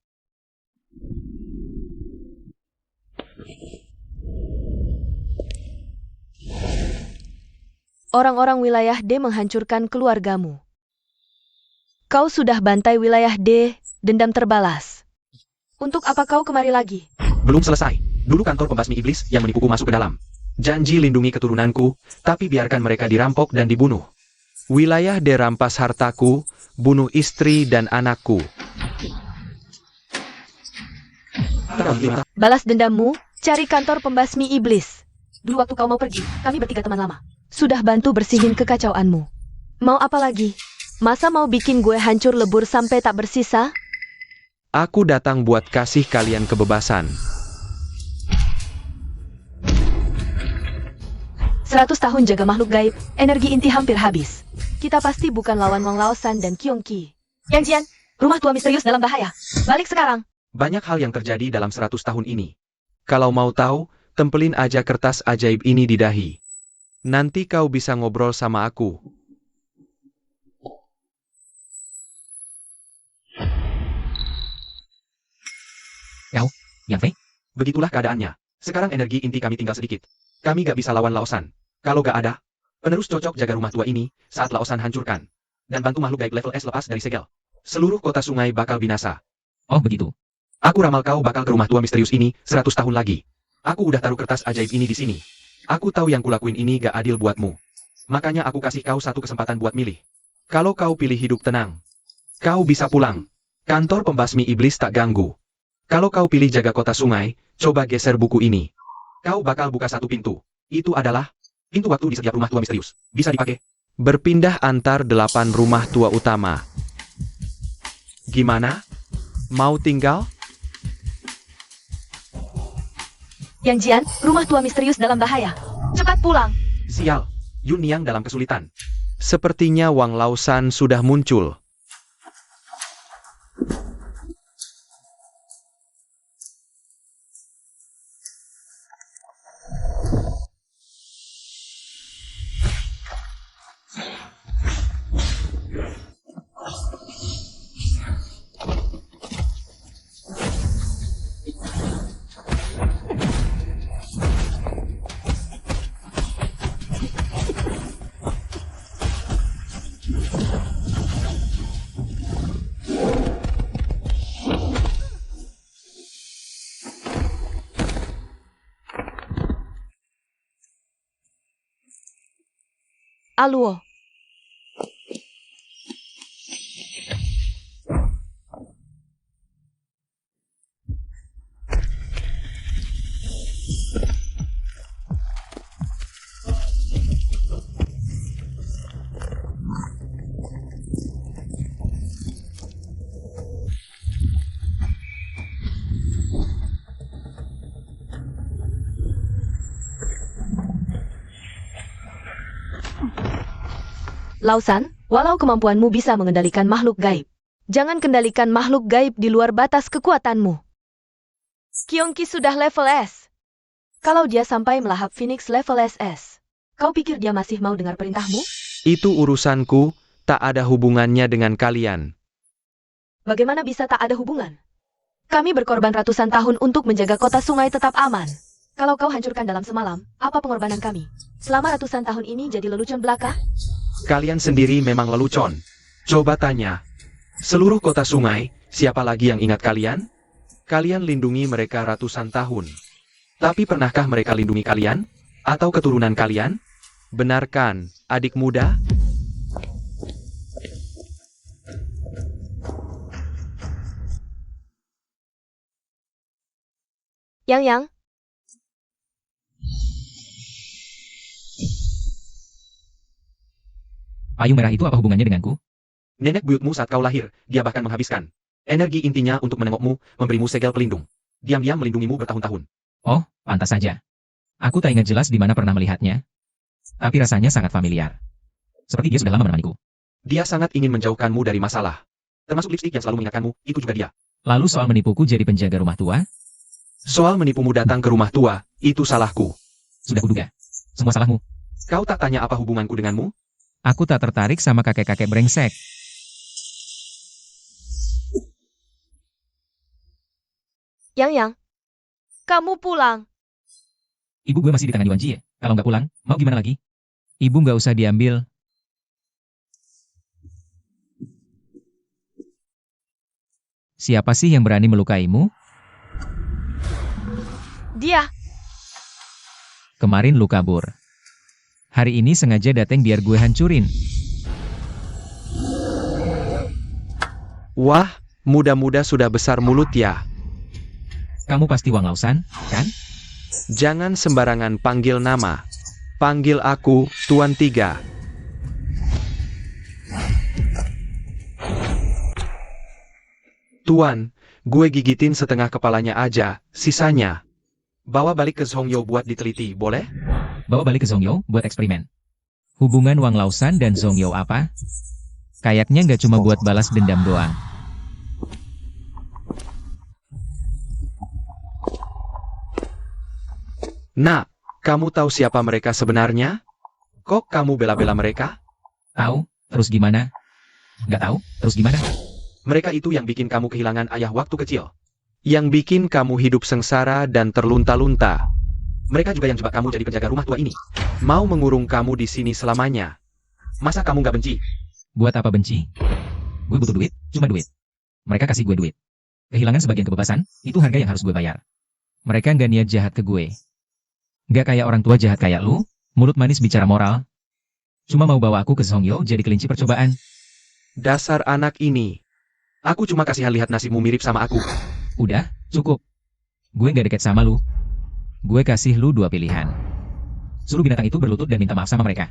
Orang-orang wilayah D menghancurkan keluargamu. Kau sudah bantai wilayah D, dendam terbalas. Untuk apa kau kemari lagi? Belum selesai. Dulu kantor pembasmi iblis yang menipuku masuk ke dalam. Janji lindungi keturunanku, tapi biarkan mereka dirampok dan dibunuh. Wilayah D rampas hartaku, bunuh istri dan anakku. Balas dendammu, cari kantor pembasmi iblis. Dulu waktu kau mau pergi, kami bertiga teman lama. Sudah bantu bersihin kekacauanmu. Mau apa lagi? Masa mau bikin gue hancur lebur sampai tak bersisa? Aku datang buat kasih kalian kebebasan. 100 tahun jaga makhluk gaib, energi inti hampir habis. Kita pasti bukan lawan Wang Laosan dan Kyongki. Yang Jian, rumah tua misterius dalam bahaya. Balik sekarang. Banyak hal yang terjadi dalam 100 tahun ini. Kalau mau tahu, tempelin aja kertas ajaib ini di dahi. Nanti kau bisa ngobrol sama aku. Yang Fei? Begitulah keadaannya. Sekarang energi inti kami tinggal sedikit. Kami gak bisa lawan Laosan. Kalau gak ada, penerus cocok jaga rumah tua ini saat Laosan hancurkan. Dan bantu makhluk gaib level S lepas dari segel. Seluruh kota sungai bakal binasa. Oh begitu. Aku ramal kau bakal ke rumah tua misterius ini 100 tahun lagi. Aku udah taruh kertas ajaib ini di sini. Aku tahu yang kulakuin ini gak adil buatmu. Makanya aku kasih kau satu kesempatan buat milih. Kalau kau pilih hidup tenang, kau bisa pulang. Kantor pembasmi iblis tak ganggu. Kalau kau pilih jaga kota sungai, coba geser buku ini. Kau bakal buka satu pintu. Itu adalah pintu waktu di setiap rumah tua misterius. Bisa dipakai. Berpindah antar 8 rumah tua utama. Gimana? Mau tinggal? Yang Jian, rumah tua misterius dalam bahaya. Cepat pulang. Sial, Yun Niang dalam kesulitan. Sepertinya Wang Lausan sudah muncul. Aluo. Lausan, walau kemampuanmu bisa mengendalikan makhluk gaib, jangan kendalikan makhluk gaib di luar batas kekuatanmu. Kyongki sudah level S. Kalau dia sampai melahap Phoenix level SS, kau pikir dia masih mau dengar perintahmu? Itu urusanku, tak ada hubungannya dengan kalian. Bagaimana bisa tak ada hubungan? Kami berkorban ratusan tahun untuk menjaga kota sungai tetap aman. Kalau kau hancurkan dalam semalam, apa pengorbanan kami? Selama ratusan tahun ini jadi lelucon belaka? Kalian sendiri memang lelucon. Coba tanya. Seluruh kota sungai, siapa lagi yang ingat kalian? Kalian lindungi mereka ratusan tahun. Tapi pernahkah mereka lindungi kalian? Atau keturunan kalian? Benarkan, adik muda? Yang. Payung merah itu apa hubungannya denganku? Nenek buyutmu saat kau lahir, dia bahkan menghabiskan energi intinya untuk menengokmu, memberimu segel pelindung. Diam-diam melindungimu bertahun-tahun. Oh, pantas saja. Aku tak ingat jelas di mana pernah melihatnya. Tapi rasanya sangat familiar. Seperti dia sudah lama menemaniku. Dia sangat ingin menjauhkanmu dari masalah. Termasuk lipstik yang selalu mengingatkanmu, itu juga dia. Lalu soal menipuku jadi penjaga rumah tua? Soal menipumu datang ke rumah tua, itu salahku. Sudah kuduga. Semua salahmu. Kau tak tanya apa hubunganku denganmu? Aku tak tertarik sama kakek-kakek brengsek. Yang. Kamu pulang. Ibu gue masih di tangan Yuan Ji ya? Kalau nggak pulang, mau gimana lagi? Ibu nggak usah diambil. Siapa sih yang berani melukaimu? Dia. Kemarin lu kabur. Hari ini sengaja dateng biar gue hancurin. Wah, muda-muda sudah besar mulut ya. Kamu pasti Wang Lausan, kan? Jangan sembarangan panggil nama. Panggil aku, Tuan Tiga. Tuan, gue gigitin setengah kepalanya aja, sisanya. Bawa balik ke Zhongyo buat diteliti, boleh? Bawa balik ke Zhongyo buat eksperimen. Hubungan Wang Lausan dan Zhongyo apa? Kayaknya nggak cuma buat balas dendam doang. Nak, kamu tahu siapa mereka sebenarnya? Kok kamu bela-bela mereka? Tahu? Terus gimana? Nggak tahu? Terus gimana? Mereka itu yang bikin kamu kehilangan ayah waktu kecil. Yang bikin kamu hidup sengsara dan terlunta-lunta. Mereka juga yang jebak kamu jadi penjaga rumah tua ini. Mau mengurung kamu di sini selamanya. Masa kamu nggak benci? Buat apa benci? Gue butuh duit, cuma duit. Mereka kasih gue duit. Kehilangan sebagian kebebasan, itu harga yang harus gue bayar. Mereka nggak niat jahat ke gue. Nggak kayak orang tua jahat kayak lu, mulut manis bicara moral. Cuma mau bawa aku ke Zhongyo jadi kelinci percobaan. Dasar anak ini. Aku cuma kasihan lihat nasibmu mirip sama aku. Udah, cukup. Gue nggak deket sama lu. Gue kasih lu dua pilihan. Suruh binatang itu berlutut dan minta maaf sama mereka.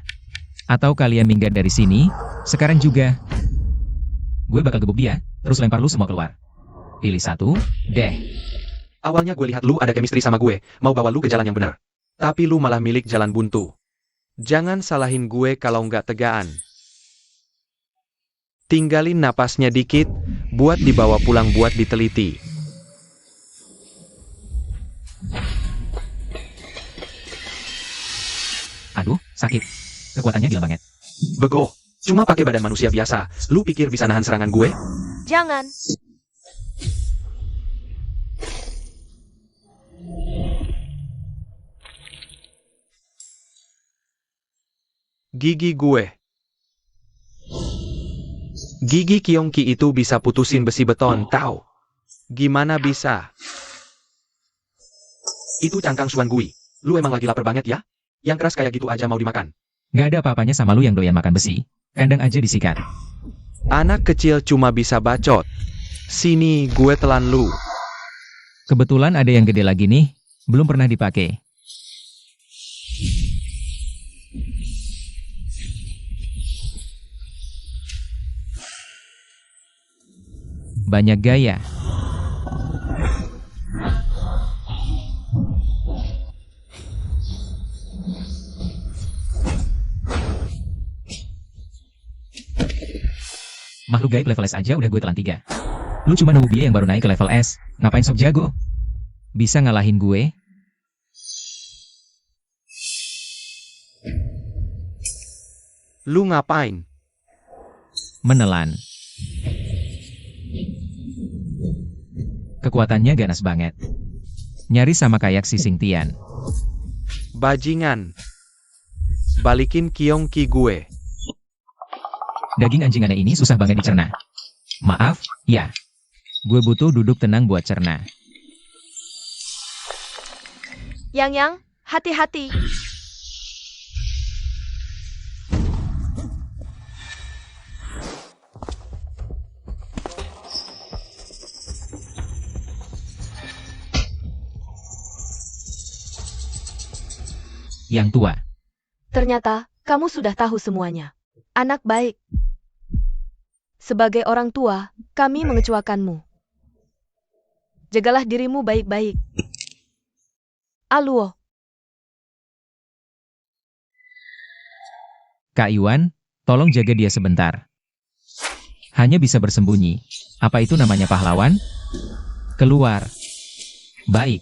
Atau kalian minggat dari sini, sekarang juga. Gue bakal gebuk dia, terus lempar lu semua keluar. Pilih satu, deh. Awalnya gue lihat lu ada chemistry sama gue, mau bawa lu ke jalan yang benar. Tapi lu malah milik jalan buntu. Jangan salahin gue kalau nggak tegaan. Tinggalin napasnya dikit, buat dibawa pulang buat diteliti. Aduh, sakit. Kekuatannya gila banget. Bego, cuma pakai badan manusia biasa. Lu pikir bisa nahan serangan gue? Jangan. Gigi gue. Gigi Kyongki itu bisa putusin besi beton, tahu? Gimana bisa? Itu cangkang Suan Gui. Lu emang lagi lapar banget ya? Yang keras kayak gitu aja mau dimakan. Nggak ada apa-apanya sama lu yang doyan makan besi. Kandang aja disikat. Anak kecil cuma bisa bacot. Sini, gue telan lu. Kebetulan ada yang gede lagi nih, belum pernah dipakai. Banyak gaya. Makhluk gaib level S aja udah gue telan 3. Lu cuma newbie yang baru naik ke level S, ngapain sok jago? Bisa ngalahin gue? Lu ngapain? Menelan. Kekuatannya ganas banget. Nyaris sama kayak si Xingtian. Bajingan. Balikin Kyongki gue. Daging anjing aneh ini susah banget dicerna. Maaf, ya. Gue butuh duduk tenang buat cerna. Yang, hati-hati. Yang tua. Ternyata, kamu sudah tahu semuanya. Anak baik. Sebagai orang tua, kami mengecuakanmu. Jagalah dirimu baik-baik. Aluo. Kak Iwan, tolong jaga dia sebentar. Hanya bisa bersembunyi. Apa itu namanya pahlawan? Keluar. Baik.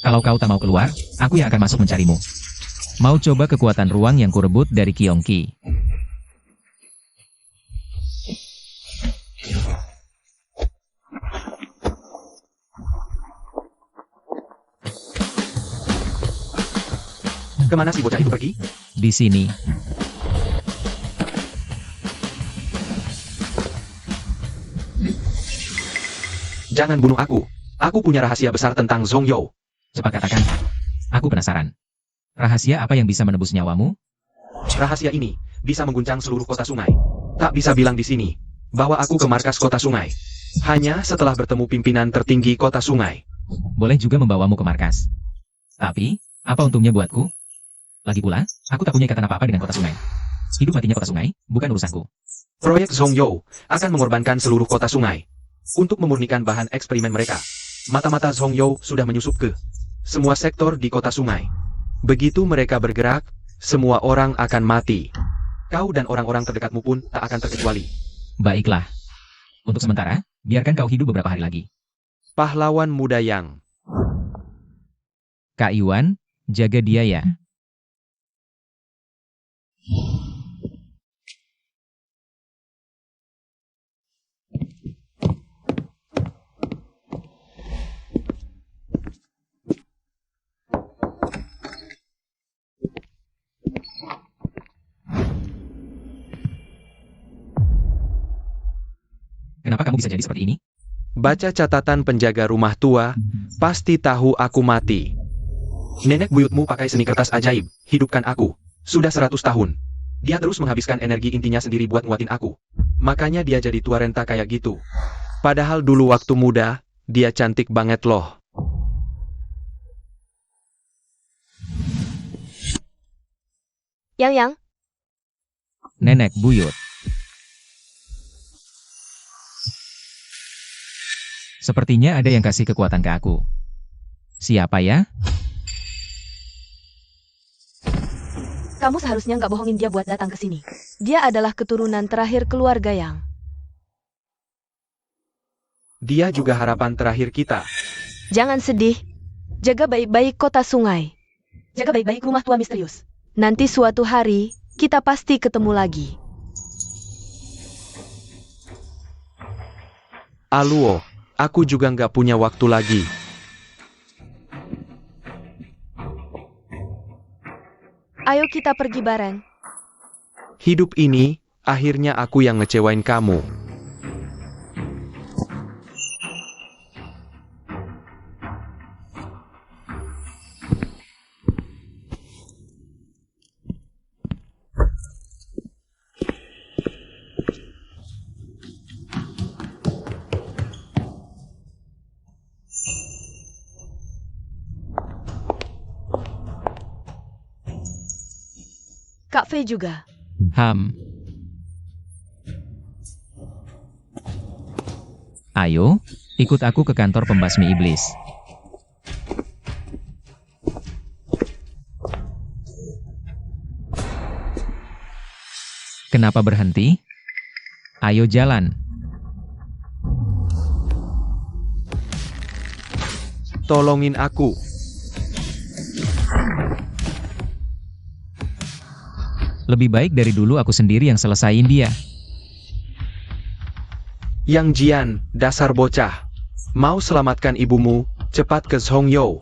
Kalau kau tak mau keluar, aku yang akan masuk mencarimu. Mau coba kekuatan ruang yang kurebut dari Kyongki. Kemana si bocah itu pergi? Di sini. Jangan bunuh aku. Aku punya rahasia besar tentang Zhongyo. Cepat katakan. Aku penasaran. Rahasia apa yang bisa menebus nyawamu? Rahasia ini bisa mengguncang seluruh kota sungai. Tak bisa bilang di sini bahwa aku ke markas kota sungai. Hanya setelah bertemu pimpinan tertinggi kota sungai. Boleh juga membawamu ke markas. Tapi, apa untungnya buatku? Lagi pula, aku tak punya ikatan apa-apa dengan kota sungai. Hidup matinya kota sungai, bukan urusanku. Proyek Zhongyo akan mengorbankan seluruh kota sungai untuk memurnikan bahan eksperimen mereka. Mata-mata Zhongyo sudah menyusup ke semua sektor di kota sungai. Begitu mereka bergerak, semua orang akan mati. Kau dan orang-orang terdekatmu pun tak akan terkecuali. Baiklah. Untuk sementara, biarkan kau hidup beberapa hari lagi. Pahlawan muda yang... Kak Iwan, jaga dia ya. Kenapa kamu bisa jadi seperti ini? Baca catatan penjaga rumah tua, pasti tahu aku mati. Nenek buyutmu pakai seni kertas ajaib, hidupkan aku. Sudah 100 tahun. Dia terus menghabiskan energi intinya sendiri buat nguatin aku. Makanya dia jadi tua renta kayak gitu. Padahal dulu waktu muda, dia cantik banget loh. Yang, Nenek buyut. Sepertinya ada yang kasih kekuatan ke aku. Siapa ya? kamu seharusnya nggak bohongin dia buat datang ke sini. Dia adalah keturunan terakhir keluarga Yang. Dia juga harapan terakhir kita. Jangan sedih. Jaga baik-baik kota sungai. Jaga baik-baik rumah tua misterius. Nanti suatu hari, kita pasti ketemu lagi. Aluo, aku juga nggak punya waktu lagi. Ayo kita pergi bareng. Hidup ini, akhirnya aku yang ngecewain kamu. Kak Fei juga. Ayo, ikut aku ke kantor pembasmi iblis. Kenapa berhenti? Ayo jalan. Tolongin aku. Lebih baik dari dulu aku sendiri yang selesain dia. Yang Jian, dasar bocah. Mau selamatkan ibumu, cepat ke Zhongyou.